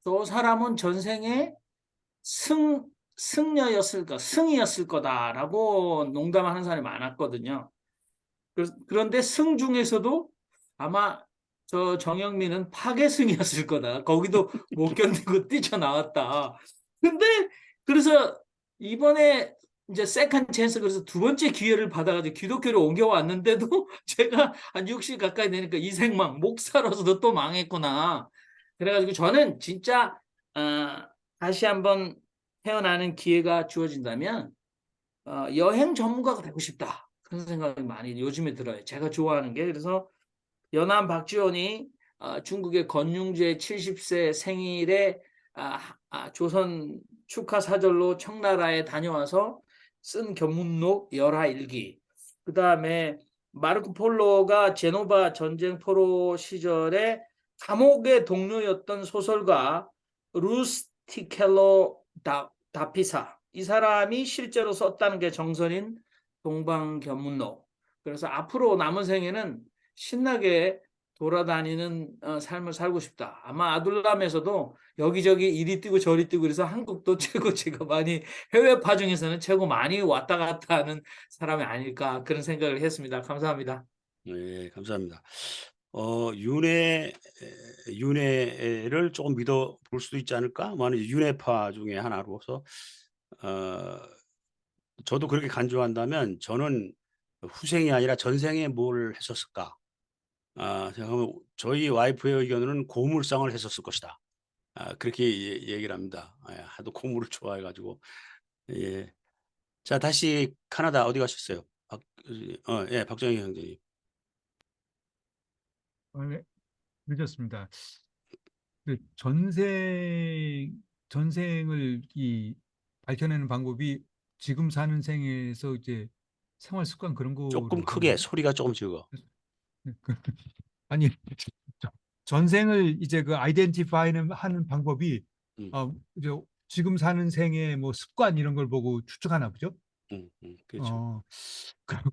저 사람은 전생에 승이었을 거다라고 농담하는 사람이 많았거든요. 그런데 승 중에서도 아마 저 정영민은 파괴승이었을 거다. 거기도 못 견디고 뛰쳐나왔다. 근데 그래서 이번에 이제 세컨 찬스, 그래서 두 번째 기회를 받아가지고 기독교를 옮겨왔는데도 제가 한 60 가까이 되니까 이생망, 목사로서도 또 망했구나. 그래가지고 저는 진짜 다시 한번 태어나는 기회가 주어진다면 여행 전문가가 되고 싶다, 그런 생각이 많이 요즘에 들어요. 제가 좋아하는 게. 그래서 연암 박지원이 중국의 건융제 70세 생일에 조선 축하 사절로 청나라에 다녀와서 쓴 견문록 열하일기, 그다음에 마르코 폴로가 제노바 전쟁 포로 시절에 감옥의 동료였던 소설가 루스티켈로 다피사, 이 사람이 실제로 썼다는 게 정설인 동방견문록. 그래서 앞으로 남은 생에는 신나게 돌아다니는 삶을 살고 싶다. 아마 아둘람에서도 여기저기 이리 뛰고 저리 뛰고 그래서 한국도 최고 제가 많이 해외파 중에서는 최고 많이 왔다 갔다 하는 사람이 아닐까 그런 생각을 했습니다. 감사합니다. 네, 감사합니다. 윤회를 조금 믿어 볼 수도 있지 않을까? 나는 윤회파 중에 하나로서 저도 그렇게 간주한다면 저는 후생이 아니라 전생에 뭘 했었을까? 생각하면 저희 와이프의 의견으로는 고물상을 했었을 것이다. 그렇게 얘기를 합니다. 하도 고물을 좋아해가지고. 예. 자, 다시 카나다 어디 가셨어요? 예, 박정희 형제님. 네, 늦었습니다. 그 전생을 밝혀내는 방법이 지금 사는 생에서 이제 생활 습관 그런 조금 거로 하는 크게 거예요? 소리가 조금 적어. 아니, 전생을 이제 그 아이덴티파이는 하는 방법이 음, 이제 지금 사는 생의 뭐 습관 이런 걸 보고 추측하나 보죠? 그렇죠. 그러면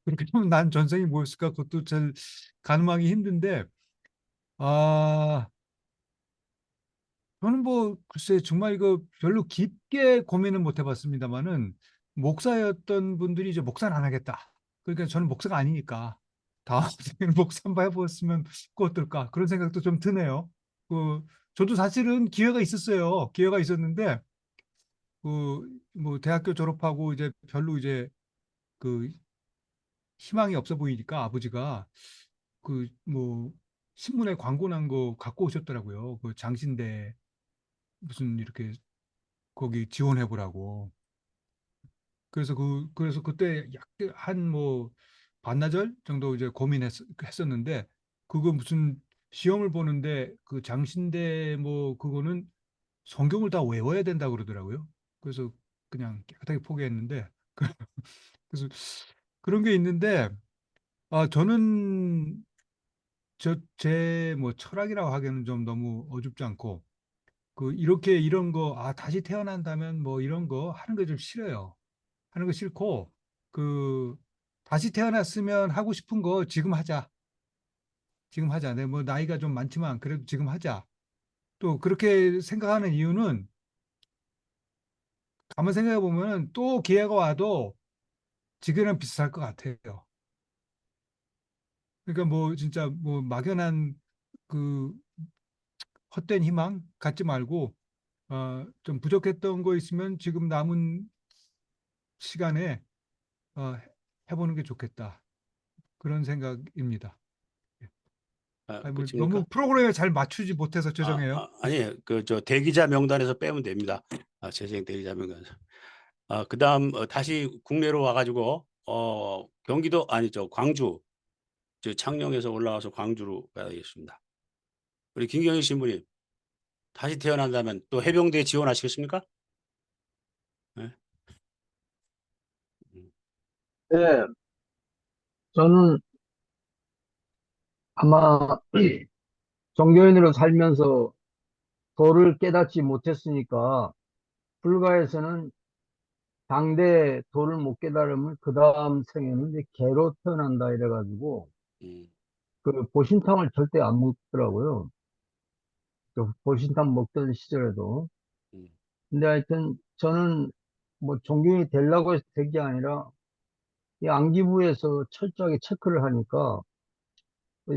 그렇게 하면 난 전생이 뭐였을까? 그것도 잘 가늠하기 힘든데, 저는 뭐 글쎄 정말 이거 별로 깊게 고민은 못 해봤습니다만은 목사였던 분들이 이제 목사는 안 하겠다. 그러니까 저는 목사가 아니니까 다음 생에는 목사 한번 해보았으면 그 어떨까 그런 생각도 좀 드네요. 저도 사실은 기회가 있었어요. 기회가 있었는데 뭐 대학교 졸업하고 이제 별로 이제 그 희망이 없어 보이니까 아버지가 뭐 신문에 광고 난 거 갖고 오셨더라고요. 그 장신대 무슨 이렇게 거기 지원해 보라고. 그래서 그때 약 한 뭐 반나절 정도 이제 고민했었는데 그거 무슨 시험을 보는데 그 장신대 뭐 그거는 성경을 다 외워야 된다 그러더라고요. 그래서 그냥 깨끗하게 포기했는데 그래서 그런 게 있는데 저는 제 뭐 철학이라고 하기에는 좀 너무 어줍지 않고 이렇게 이런 거 다시 태어난다면 뭐 이런 거 하는 거 좀 싫어요. 하는 거 싫고 그 다시 태어났으면 하고 싶은 거 지금 하자. 지금 하자. 내 뭐 나이가 좀 많지만 그래도 지금 하자. 또 그렇게 생각하는 이유는 가만 생각해 보면 또 기회가 와도 지금은 비슷할 것 같아요. 그러니까 뭐 진짜 뭐 막연한 그 헛된 희망 갖지 말고 좀 부족했던 거 있으면 지금 남은 시간에 해보는 게 좋겠다. 그런 생각입니다. 뭐 끝입니까? 너무 프로그램에 잘 맞추지 못해서 죄송해요. 아니, 저 대기자 명단에서 빼면 됩니다. 재생 대기자 명단에서. 그다음 다시 국내로 와가지고 경기도 아니죠, 광주, 저 창녕에서 올라와서 광주로 가야겠습니다. 우리 김경희 신부님, 다시 태어난다면 또 해병대에 지원하시겠습니까? 네? 네, 저는 아마 종교인으로 살면서 도를 깨닫지 못했으니까 불가에서는 당대 도를 못 깨달으면 그 다음 생에는 이제 개로 태어난다 이래가지고 음, 그 보신탕을 절대 안 먹더라고요. 그 보신탕 먹던 시절에도. 음, 근데 하여튼 저는 뭐 종교인이 되려고 해서 된 게 아니라 이 안기부에서 철저하게 체크를 하니까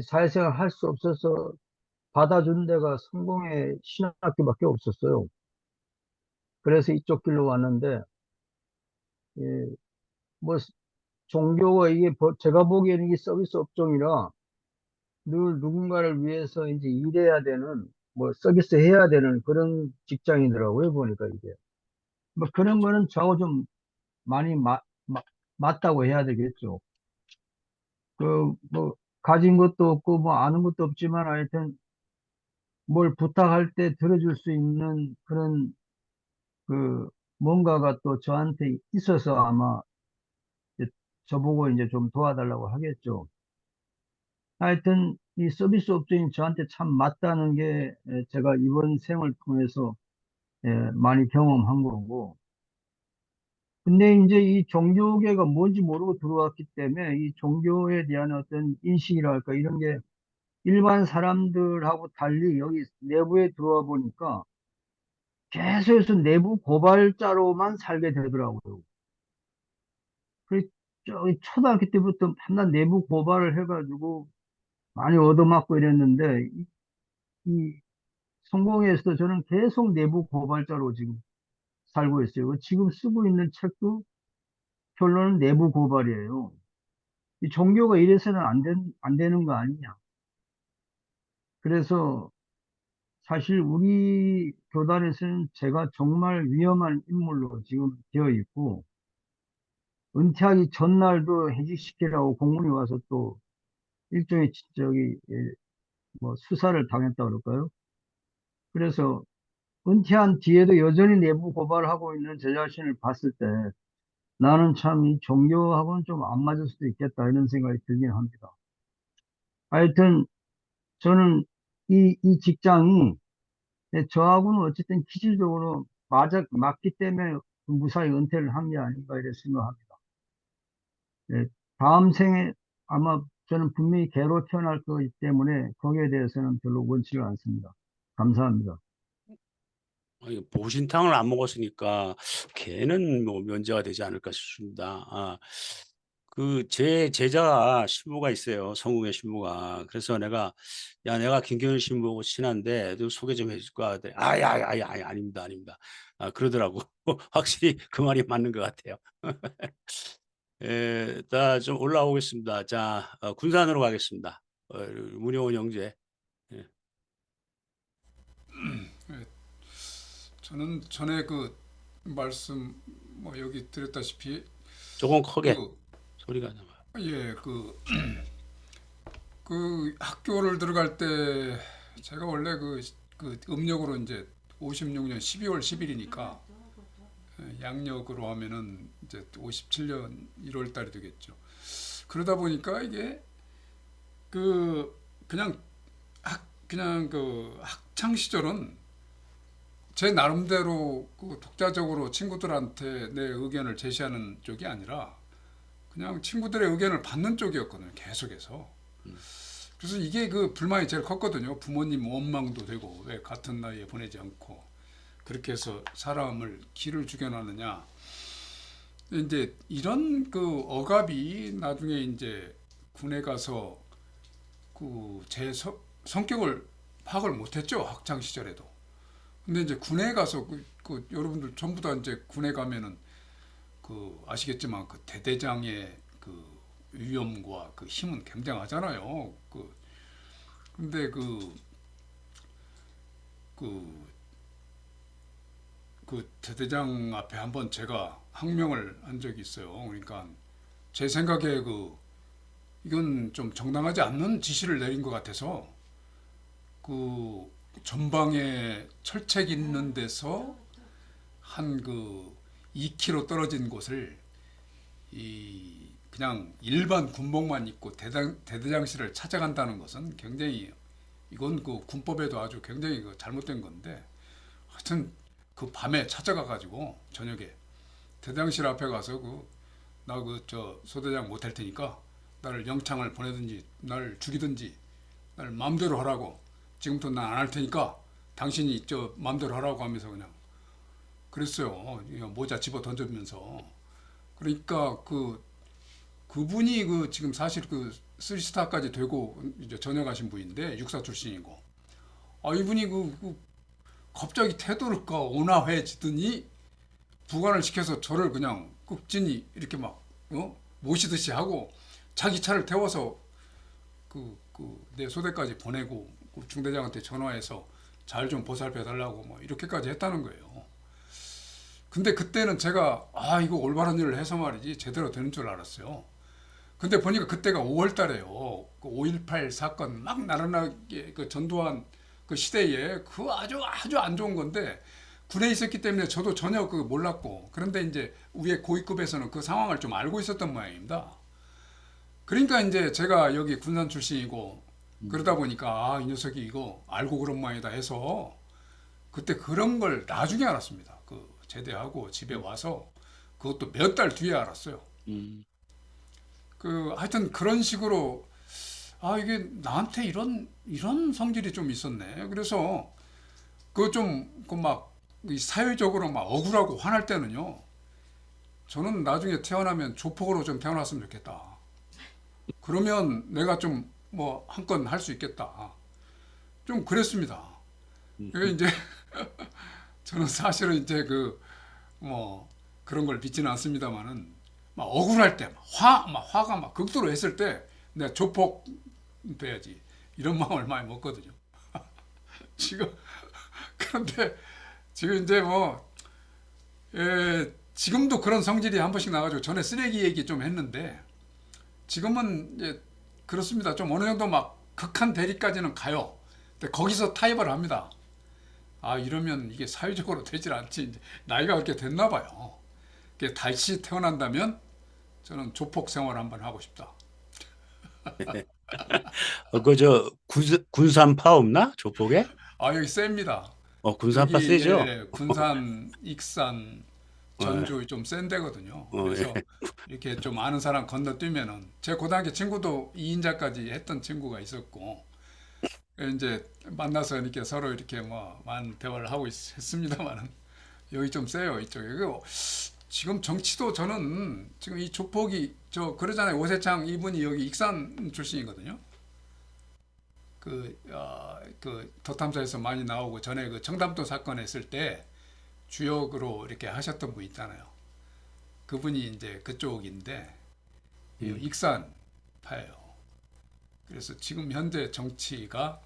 사회생활 할 수 없어서 받아준 데가 성공의 신학교밖에 없었어요. 그래서 이쪽 길로 왔는데, 예, 뭐, 종교가 이게, 제가 보기에는 이게 서비스 업종이라 늘 누군가를 위해서 이제 일해야 되는, 뭐, 서비스 해야 되는 그런 직장이더라고요, 보니까 이게. 뭐, 그런 거는 저하고 좀 많이 맞다고 해야 되겠죠. 뭐, 가진 것도 없고, 뭐, 아는 것도 없지만 하여튼 뭘 부탁할 때 들어줄 수 있는 그런 그 뭔가가 또 저한테 있어서 아마 저보고 이제 좀 도와달라고 하겠죠. 하여튼 이 서비스 업종이 저한테 참 맞다는 게 제가 이번 생을 통해서 많이 경험한 거고. 근데 이제 이 종교계가 뭔지 모르고 들어왔기 때문에 이 종교에 대한 어떤 인식이랄까 이런 게 일반 사람들하고 달리 여기 내부에 들어와 보니까 계속해서 내부 고발자로만 살게 되더라고요. 그래서 저기 초등학교 때부터 맨날 내부 고발을 해가지고 많이 얻어맞고 이랬는데 이 성공해서 저는 계속 내부 고발자로 지금 살고 있어요. 지금 쓰고 있는 책도 결론은 내부 고발이에요. 이 종교가 이래서는 안 되는 거 아니냐. 그래서 사실 우리 교단에서는 제가 정말 위험한 인물로 지금 되어 있고, 은퇴하기 전날도 해직시키라고 공문이 와서 또 일종의 저기 뭐 수사를 당했다 그럴까요? 그래서 은퇴한 뒤에도 여전히 내부 고발을 하고 있는 제 자신을 봤을 때 나는 참 이 종교하고는 좀 안 맞을 수도 있겠다 이런 생각이 들긴 합니다. 하여튼 저는 이 직장이 저하고는 어쨌든 기질적으로 맞기 때문에 무사히 은퇴를 한 게 아닌가 이렇게 생각합니다. 네, 다음 생에 아마 저는 분명히 개로 태어날 거기 때문에 거기에 대해서는 별로 원치를 않습니다. 감사합니다. 아니, 보신탕을 안 먹었으니까 걔는 뭐 면제가 되지 않을까 싶습니다. 그 제 제자가 신부가 있어요. 성궁의 신부가. 그래서 내가 김경일 신부하고 친한데 좀 소개 좀 해줄 거야. 아닙니다, 아닙니다. 그러더라고. 확실히 그 말이 맞는 것 같아요. 좀 올라오겠습니다. 자, 군산으로 가겠습니다. 문효원 형제. 예. 예, 저는 전에 그 말씀 뭐 여기 드렸다시피 조금 크게 그 소리가 나와요. 예, 그 학교를 들어갈 때 제가 원래 그 음력으로 이제 56년 12월 10일이니까 양력으로 하면은 이제 57년 1월 달이 되겠죠. 그러다 보니까 이게 그냥 그 학창 시절은 제 나름대로 그 독자적으로 친구들한테 내 의견을 제시하는 쪽이 아니라 그냥 친구들의 의견을 받는 쪽이었거든요. 계속해서. 그래서 이게 그 불만이 제일 컸거든요. 부모님 원망도 되고 왜 같은 나이에 보내지 않고 그렇게 해서 사람을 기를 죽여놨느냐. 이제 이런 그 억압이 나중에 이제 군에 가서 그 제 성격을 파악을 못했죠. 학창 시절에도. 근데 이제 군에 가서 그 여러분들 전부 다 이제 군에 가면은 그 아시겠지만 그 대대장의 그 위엄과 그 힘은 굉장하잖아요. 근데 그 대대장 앞에 한번 제가 항명을 한 적이 있어요. 그러니까 제 생각에 이건 좀 정당하지 않는 지시를 내린 것 같아서 그 전방에 철책 있는 데서 한 2km 떨어진 곳을 그냥 일반 군복만 입고 대대장실을 찾아간다는 것은 굉장히 이건 그 군법에도 아주 굉장히 잘못된 건데 하여튼 그 밤에 찾아가 가지고 저녁에 대대장실 앞에 가서 나 저 소대장 못할 테니까 나를 영창을 보내든지 나를 죽이든지 나를 마음대로 하라고 지금부터 난 안 할 테니까 당신이 저 마음대로 하라고 하면서 그냥 그랬어요. 모자 집어 던져주면서. 그러니까 그분이 지금 사실 3스타까지 되고 이제 전역하신 분인데 육사 출신이고 이분이 갑자기 태도를 온화해지더니 부관을 시켜서 저를 그냥 꾹진이 이렇게 막 모시듯이 하고 자기 차를 태워서 내 소대까지 보내고 중대장한테 전화해서 잘 좀 보살펴 달라고 뭐 이렇게까지 했다는 거예요. 근데 그때는 제가 이거 올바른 일을 해서 말이지 제대로 되는 줄 알았어요. 근데 보니까 그때가 5월 달에요. 5.18 사건 막 나른하게 전두환 그 시대에 아주 안 좋은 건데 군에 있었기 때문에 저도 전혀 그 몰랐고, 그런데 이제 위에 고위급에서는 그 상황을 좀 알고 있었던 모양입니다. 그러니까 이제 제가 여기 군산 출신이고 그러다 보니까 아, 이 녀석이 이거 알고 그런 모양이다 해서 그때 그런 걸 나중에 알았습니다. 그 제대하고 집에 와서 그것도 몇 달 뒤에 알았어요. 그 하여튼 그런 식으로 아, 이게 나한테 이런 성질이 좀 있었네. 그래서 그 좀 그 막 사회적으로 막 억울하고 화날 때는요. 저는 나중에 태어나면 조폭으로 좀 태어났으면 좋겠다. 그러면 내가 좀 뭐 한 건 할 수 있겠다. 좀 그랬습니다. 그게 이제 저는 사실은 이제 그 뭐 그런 걸 믿지는 않습니다만은 막 억울할 때, 막 화가 막 극도로 했을 때 내가 조폭 돼야지 이런 마음을 많이 먹거든요. 지금 그런데 지금 이제 뭐 지금도 그런 성질이 한 번씩 나가지고 전에 쓰레기 얘기 좀 했는데 지금은 이제 그렇습니다. 좀 어느 정도 막 극한 대립까지는 가요. 근데 거기서 타협을 합니다. 아, 이러면 이게 사회적으로 되질 않지. 이제 나이가 그렇게 됐나 봐요. 다시 태어난다면 저는 조폭 생활 한번 하고 싶다. 저 군산파 없나? 조폭에? 아, 여기 셉니다. 군산파 여기 세죠? 예, 군산, 익산, 전주 좀 센 데거든요. 그래서 예. 이렇게 좀 아는 사람 건너뛰면은 제 고등학교 친구도 2인자까지 했던 친구가 있었고 이제 만나서 이렇게 서로 이렇게 뭐 많은 대화를 하고 했습니다만은 여기 좀 세요 이쪽에. 그리고 지금 정치도 저는 지금 이 조폭이 저 그러잖아요. 오세창 이분이 여기 익산 출신이거든요. 그 도탐사에서 많이 나오고 전에 그 청담도 사건 했을 때 주역으로 이렇게 하셨던 분 있잖아요. 그분이 이제 그쪽인데 익산파예요. 그래서 지금 현재 정치가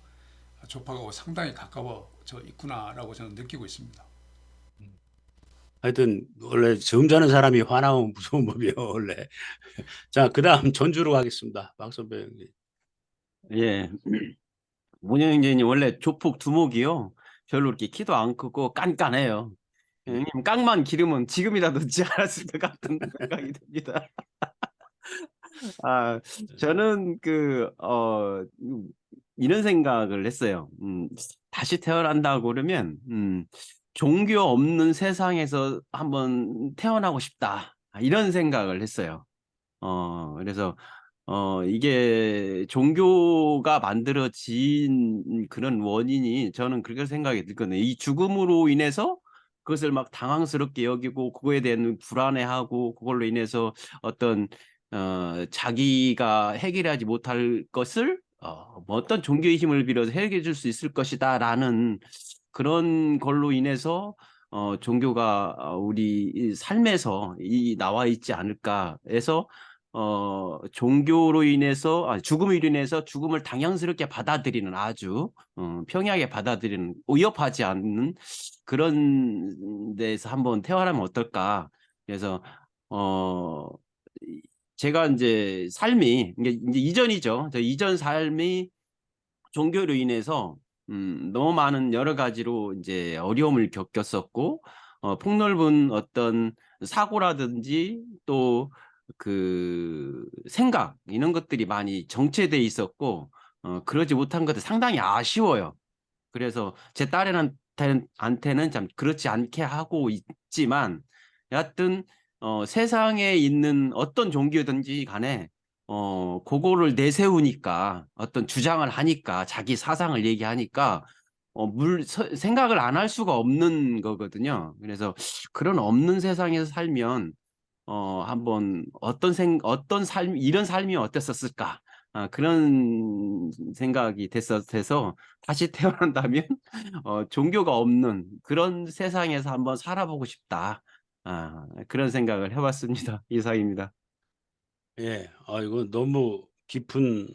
조폭하고 상당히 가까워져 있구나라고 저는 느끼고 있습니다. 하여튼 원래 점잖은 사람이 화나면 무서운 법이에요, 원래. 자, 그다음 전주로 가겠습니다. 박 선배 형님. 예. 문영재님 원래 조폭 두목이요. 별로 이렇게 키도 안 크고 깐깐해요. 형님 깡만 기르면 지금이라도 늦지 않았을 것 같은 생각이 듭니다. 아, 저는 이런 생각을 했어요. 다시 태어난다고 그러면, 종교 없는 세상에서 한번 태어나고 싶다. 이런 생각을 했어요. 그래서, 이게 종교가 만들어진 그런 원인이 저는 그렇게 생각이 들거든요. 이 죽음으로 인해서 그것을 막 당황스럽게 여기고 그거에 대한 불안해하고 그걸로 인해서 어떤 자기가 해결하지 못할 것을 뭐 어떤 종교의 힘을 빌어서 해결해 줄 수 있을 것이다라는 그런 걸로 인해서 종교가 우리 삶에서 나와 있지 않을까 해서 종교로 인해서 죽음으로 인해서 죽음을 당연스럽게 받아들이는 아주 평이하게 받아들이는 위협하지 않는 그런 데서 한번 태어나면 어떨까. 그래서 제가 이제 삶이 이제 이전이죠. 저 이전 삶이 종교로 인해서 너무 많은 여러 가지로 이제 어려움을 겪었었고 폭넓은 어떤 사고라든지 또 그 생각 이런 것들이 많이 정체돼 있었고 그러지 못한 것들 상당히 아쉬워요. 그래서 제 딸한테는 참 그렇지 않게 하고 있지만 여하튼 세상에 있는 어떤 종교든지 간에 그거를 내세우니까 어떤 주장을 하니까 자기 사상을 얘기하니까 생각을 안 할 수가 없는 거거든요. 그래서 그런 없는 세상에서 살면 한번 어떤 삶 이런 삶이 어땠었을까 그런 생각이 돼서 다시 태어난다면 종교가 없는 그런 세상에서 한번 살아보고 싶다. 그런 생각을 해봤습니다. 이상입니다. 예, 이거 너무 깊은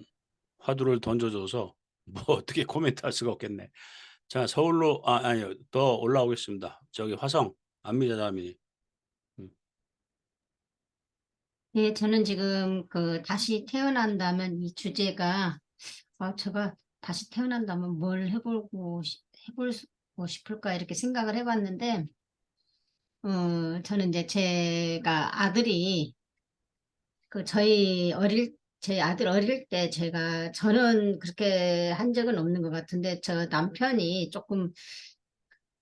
화두를 던져줘서 뭐 어떻게 코멘트할 수가 없겠네. 자, 서울로 아니요, 더 올라오겠습니다. 저기 화성 안미자 다민이. 네, 저는 지금 다시 태어난다면 이 주제가 제가 다시 태어난다면 뭘 해보고 하고 싶을까 이렇게 생각을 해봤는데, 저는 이제 제가 아들이 제 아들 어릴 때 저는 그렇게 한 적은 없는 것 같은데, 저 남편이 조금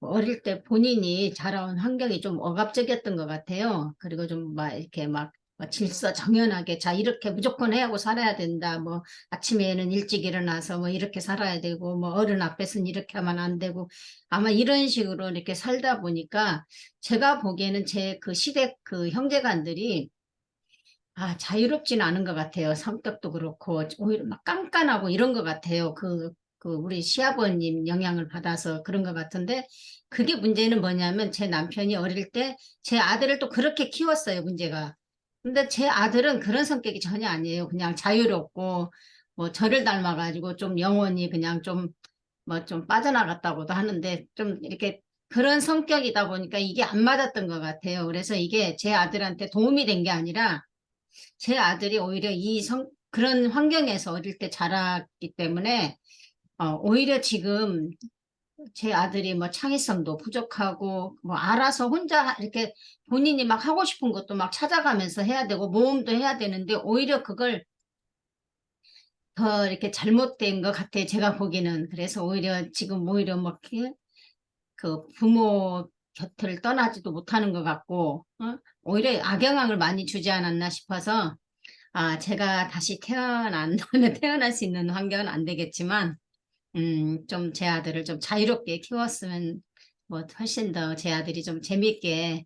어릴 때 본인이 자라온 환경이 좀 억압적이었던 것 같아요. 그리고 좀 막 이렇게 막 질서정연하게, 자, 이렇게 무조건 해야 하고 살아야 된다. 뭐, 아침에는 일찍 일어나서 뭐 이렇게 살아야 되고, 뭐 어른 앞에서는 이렇게 하면 안 되고, 아마 이런 식으로 이렇게 살다 보니까 제가 보기에는 제 그 시댁 그 형제간들이 자유롭지는 않은 것 같아요. 성격도 그렇고, 오히려 막 깐깐하고 이런 것 같아요. 우리 시아버님 영향을 받아서 그런 것 같은데, 그게 문제는 뭐냐면, 제 남편이 어릴 때 제 아들을 또 그렇게 키웠어요, 문제가. 근데 제 아들은 그런 성격이 전혀 아니에요. 그냥 자유롭고, 뭐, 저를 닮아가지고 좀 영혼이 그냥 좀 빠져나갔다고도 하는데, 좀 이렇게 그런 성격이다 보니까 이게 안 맞았던 것 같아요. 그래서 이게 제 아들한테 도움이 된 게 아니라, 제 아들이 오히려 그런 환경에서 어릴 때 자랐기 때문에, 오히려 지금 제 아들이 뭐 창의성도 부족하고, 뭐 알아서 혼자 이렇게 본인이 막 하고 싶은 것도 막 찾아가면서 해야 되고, 모험도 해야 되는데, 오히려 그걸 더 이렇게 잘못된 것 같아요. 제가 보기에는. 그래서 오히려 뭐 이렇게 그 부모 곁을 떠나지도 못하는 것 같고, 오히려 악영향을 많이 주지 않았나 싶어서, 제가 다시 태어난다면 태어날 수 있는 환경은 안 되겠지만, 좀 제 아들을 좀 자유롭게 키웠으면, 뭐, 훨씬 더 제 아들이 좀 재밌게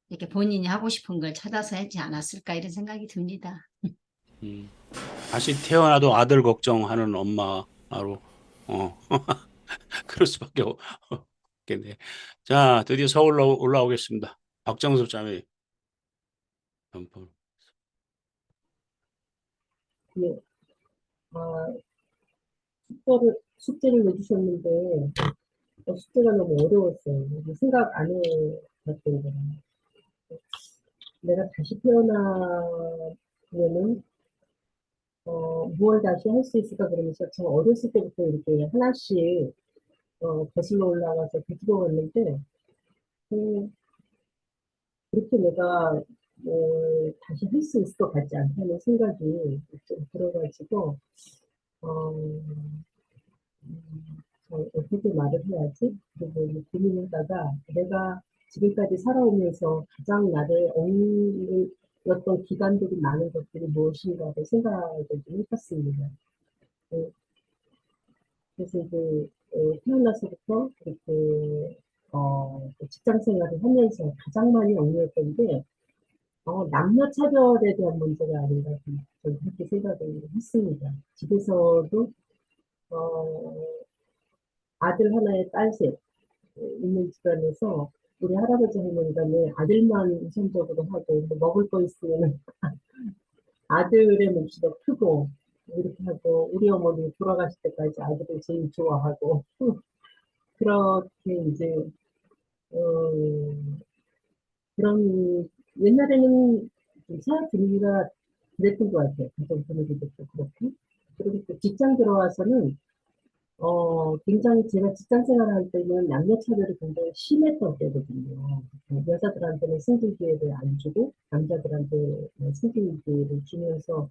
이렇게 본인이 하고 싶은 걸 찾아서 하지 않았을까, 이런 생각이 듭니다. 음. 다시 태어나도 아들 걱정하는 엄마로, 그럴 수밖에 없겠네. 자, 드디어 서울로 올라오겠습니다. 박정섭 자매. 예, 숙제를 내주셨는데, 숙제가 너무 어려웠어요. 생각 안 해봤던 거라. 내가 다시 태어나면은, 무엇을 다시 할 수 있을까 그러면서 저 어렸을 때부터 이렇게 하나씩, 거슬러 올라가서 뒤집어 봤는데, 그렇게 내가, 다시 할 수 있을 것 같지 않다는 생각이 좀 들어가지고, 어, 어떻게 말을 해야지? 그리고 고민을 하다가 내가 지금까지 살아오면서 가장 나를 억눌렀던 기간들이 많은 것들이 무엇인가를 생각을 좀 해봤습니다. 그래서 이제 태어나서부터 이렇게 직장 생활을 하면서 가장 많이 억눌렸던 게 남녀 차별에 대한 문제가 아닌가 저는 그렇게 생각을 했습니다. 집에서도 아들 하나에 딸 셋 있는 집안에서 우리 할아버지 할머니가 아들만 우선적으로 하고 뭐 먹을 거 있으면 아들의 몫이 더 크고 이렇게 하고 우리 어머니 돌아가실 때까지 아들을 제일 좋아하고 그렇게 이제 그런 옛날에는 사회 분위기가 그랬던 것 같아요. 가정 분위기도 그렇고 그리고 또 직장 들어와서는 굉장히 제가 직장 생활을 할 때는 남녀 차별이 굉장히 심했던 때거든요. 여자들한테는 승진 기회를 안 주고 남자들한테 승진 기회를 주면서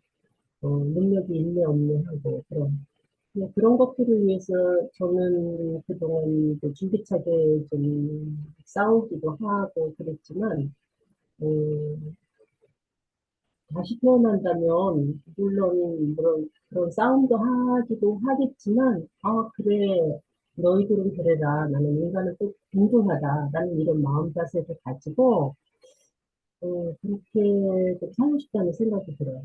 능력이 있네 없네 하고 그런 것들을 위해서 저는 그동안 줄기차게 좀 싸우기도 하고 그랬지만 다시 태어난다면 물론 그런 싸움도 하기도 하겠지만 그래 너희들은 그래라 나는 인간은 또 공존하다 나는 이런 마음자세를 가지고 그렇게 좀 살고 싶다는 생각이 들어요.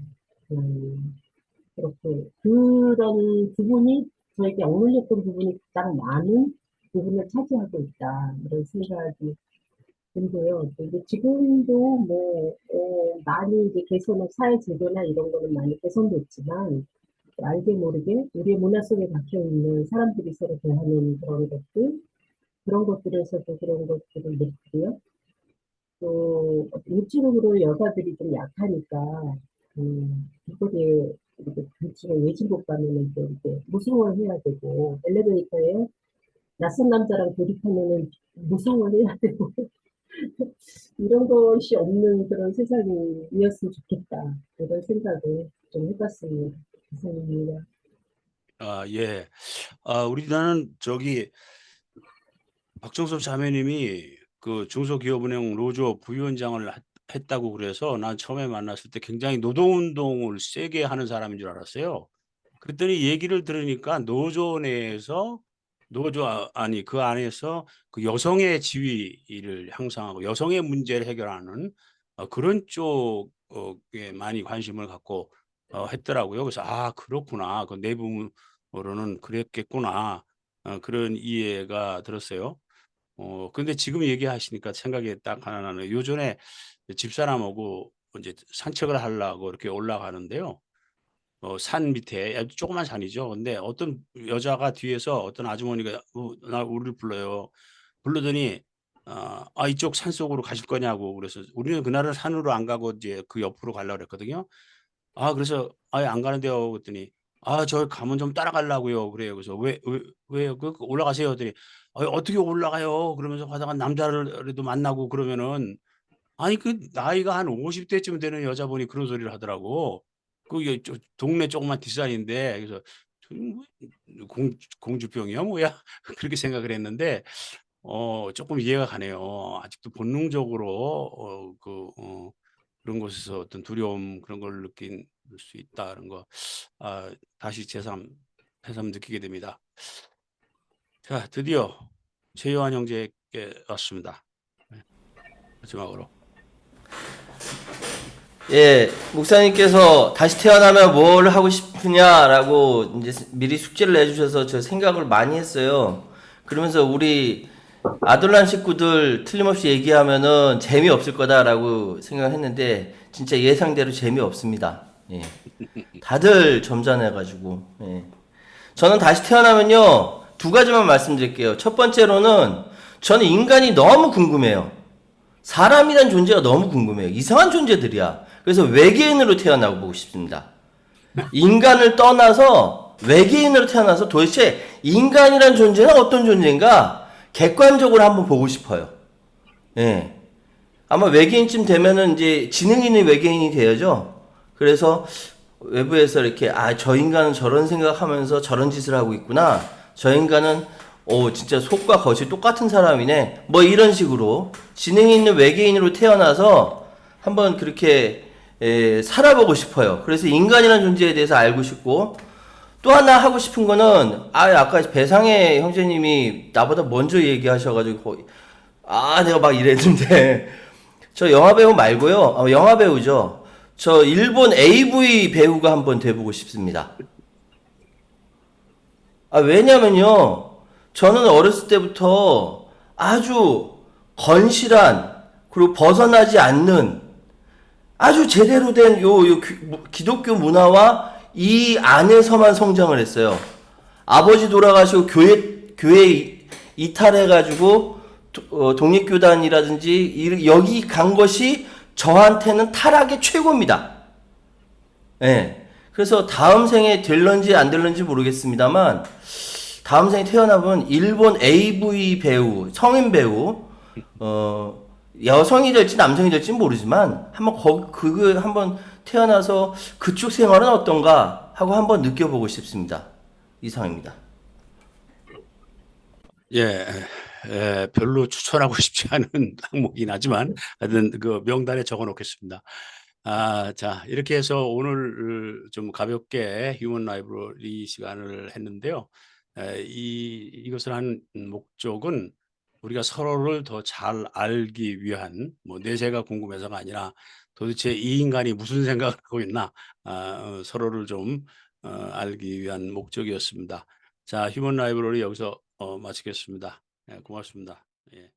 그렇게 그런 부분이 저에게 억눌렸던 부분이 가장 많은 부분을 차지하고 있다 이런 생각이 근데요, 이제 지금도 많이 이제 사회 제도나 이런 거는 많이 개선됐지만, 알게 모르게 우리의 문화 속에 박혀 있는 사람들이 서로 대하는 그런 것들에서도 그런 것들을 느끼고요. 또, 육체적으로 여자들이 좀 약하니까, 길거리에 이렇게 단순히 외진복 가면은 또 이렇게 무서워해야 되고, 엘리베이터에 낯선 남자랑 조립하면은 무상을 해야 되고 이런 것이 없는 그런 세상이었으면 좋겠다. 이런 생각을 좀 해봤습니다. 이상입니다. 예. 우리나라는 박정섭 자매님이 그 중소기업은행 노조 부위원장을 했다고 그래서 난 처음에 만났을 때 굉장히 노동운동을 세게 하는 사람인 줄 알았어요. 그랬더니 얘기를 들으니까 노조 내에서 그 안에서 그 여성의 지위를 향상하고 여성의 문제를 해결하는 그런 쪽에 많이 관심을 갖고 했더라고요. 그래서 그렇구나. 그 내부로는 그랬겠구나. 그런 이해가 들었어요. 근데 지금 얘기하시니까 생각이 딱 하나 나네요. 요전에 집사람하고 이제 산책을 하려고 이렇게 올라가는데요. 산 밑에 아주 조그만 산이죠. 근데 어떤 여자가 뒤에서 어떤 아주머니가 우리를 불러요. 부르더니 이쪽 산속으로 가실 거냐고. 그래서 우리는 그날은 산으로 안 가고 이제 그 옆으로 가려고 그랬거든요. 그래서 아예 안 가는데요. 그랬더니 저 가면 좀 따라가려고요. 그래요. 그래서 왜요? 올라가세요. 그랬더니 어떻게 올라가요? 그러면서 가다가 남자를도 만나고 그러면은 아니 그 나이가 한 50대쯤 되는 여자분이 그런 소리를 하더라고. 그게 동네 조그만 뒷산인데 그래서 뭐 공주병이야 뭐야? 그렇게 생각을 했는데 조금 이해가 가네요. 아직도 본능적으로 그런 곳에서 어떤 두려움 그런 걸 느낄 수 있다는 거 다시 새삼 느끼게 됩니다. 자, 드디어 최요한 형제에게 왔습니다. 마지막으로. 예, 목사님께서 다시 태어나면 뭘 하고 싶으냐라고 이제 미리 숙제를 내주셔서 저 생각을 많이 했어요. 그러면서 우리 아들란 식구들 틀림없이 얘기하면은 재미없을 거다라고 생각했는데 진짜 예상대로 재미없습니다. 예. 다들 점잖해가지고. 예. 저는 다시 태어나면요, 2가지만 말씀드릴게요. 첫 번째로는 저는 인간이 너무 궁금해요. 사람이란 존재가 너무 궁금해요. 이상한 존재들이야. 그래서 외계인으로 태어나고 보고 싶습니다. 인간을 떠나서 외계인으로 태어나서 도대체 인간이란 존재는 어떤 존재인가 객관적으로 한번 보고 싶어요. 예. 아마 외계인쯤 되면은 이제 지능 있는 외계인이 되어죠. 그래서 외부에서 이렇게 저 인간은 저런 생각하면서 저런 짓을 하고 있구나. 저 인간은 진짜 속과 겉이 똑같은 사람이네. 뭐 이런 식으로 지능이 있는 외계인으로 태어나서 한번 그렇게 살아보고 싶어요. 그래서 인간이라는 존재에 대해서 알고 싶고, 또 하나 하고 싶은 거는 아까 배상의 형제님이 나보다 먼저 얘기하셔가지고 내가 막 이랬는데 저 영화배우 말고요. 영화배우죠. 저 일본 AV 배우가 한번 돼보고 싶습니다. 왜냐면요, 저는 어렸을 때부터 아주 건실한, 그리고 벗어나지 않는 아주 제대로 된 기독교 문화와 이 안에서만 성장을 했어요. 아버지 돌아가시고 교회 이탈해가지고 독립교단이라든지 여기 간 것이 저한테는 타락의 최고입니다. 예. 그래서 다음 생에 될런지 안 될런지 모르겠습니다만 다음 생에 태어나면 일본 AV 배우, 성인 배우, 여성이 될지 남성이 될지 모르지만 한번 태어나서 그쪽 생활은 어떤가 하고 한번 느껴보고 싶습니다. 이상입니다. 예, 별로 추천하고 싶지 않은 항목이긴 하지만 하여튼 그 명단에 적어 놓겠습니다. 자, 이렇게 해서 오늘 좀 가볍게 휴먼 라이브러리 시간을 했는데요. 이것을 한 목적은 우리가 서로를 더 잘 알기 위한 내세가 궁금해서가 아니라 도대체 이 인간이 무슨 생각을 하고 있나 서로를 좀 알기 위한 목적이었습니다. 자, 휴먼 라이브러리 여기서 마치겠습니다. 고맙습니다. 예.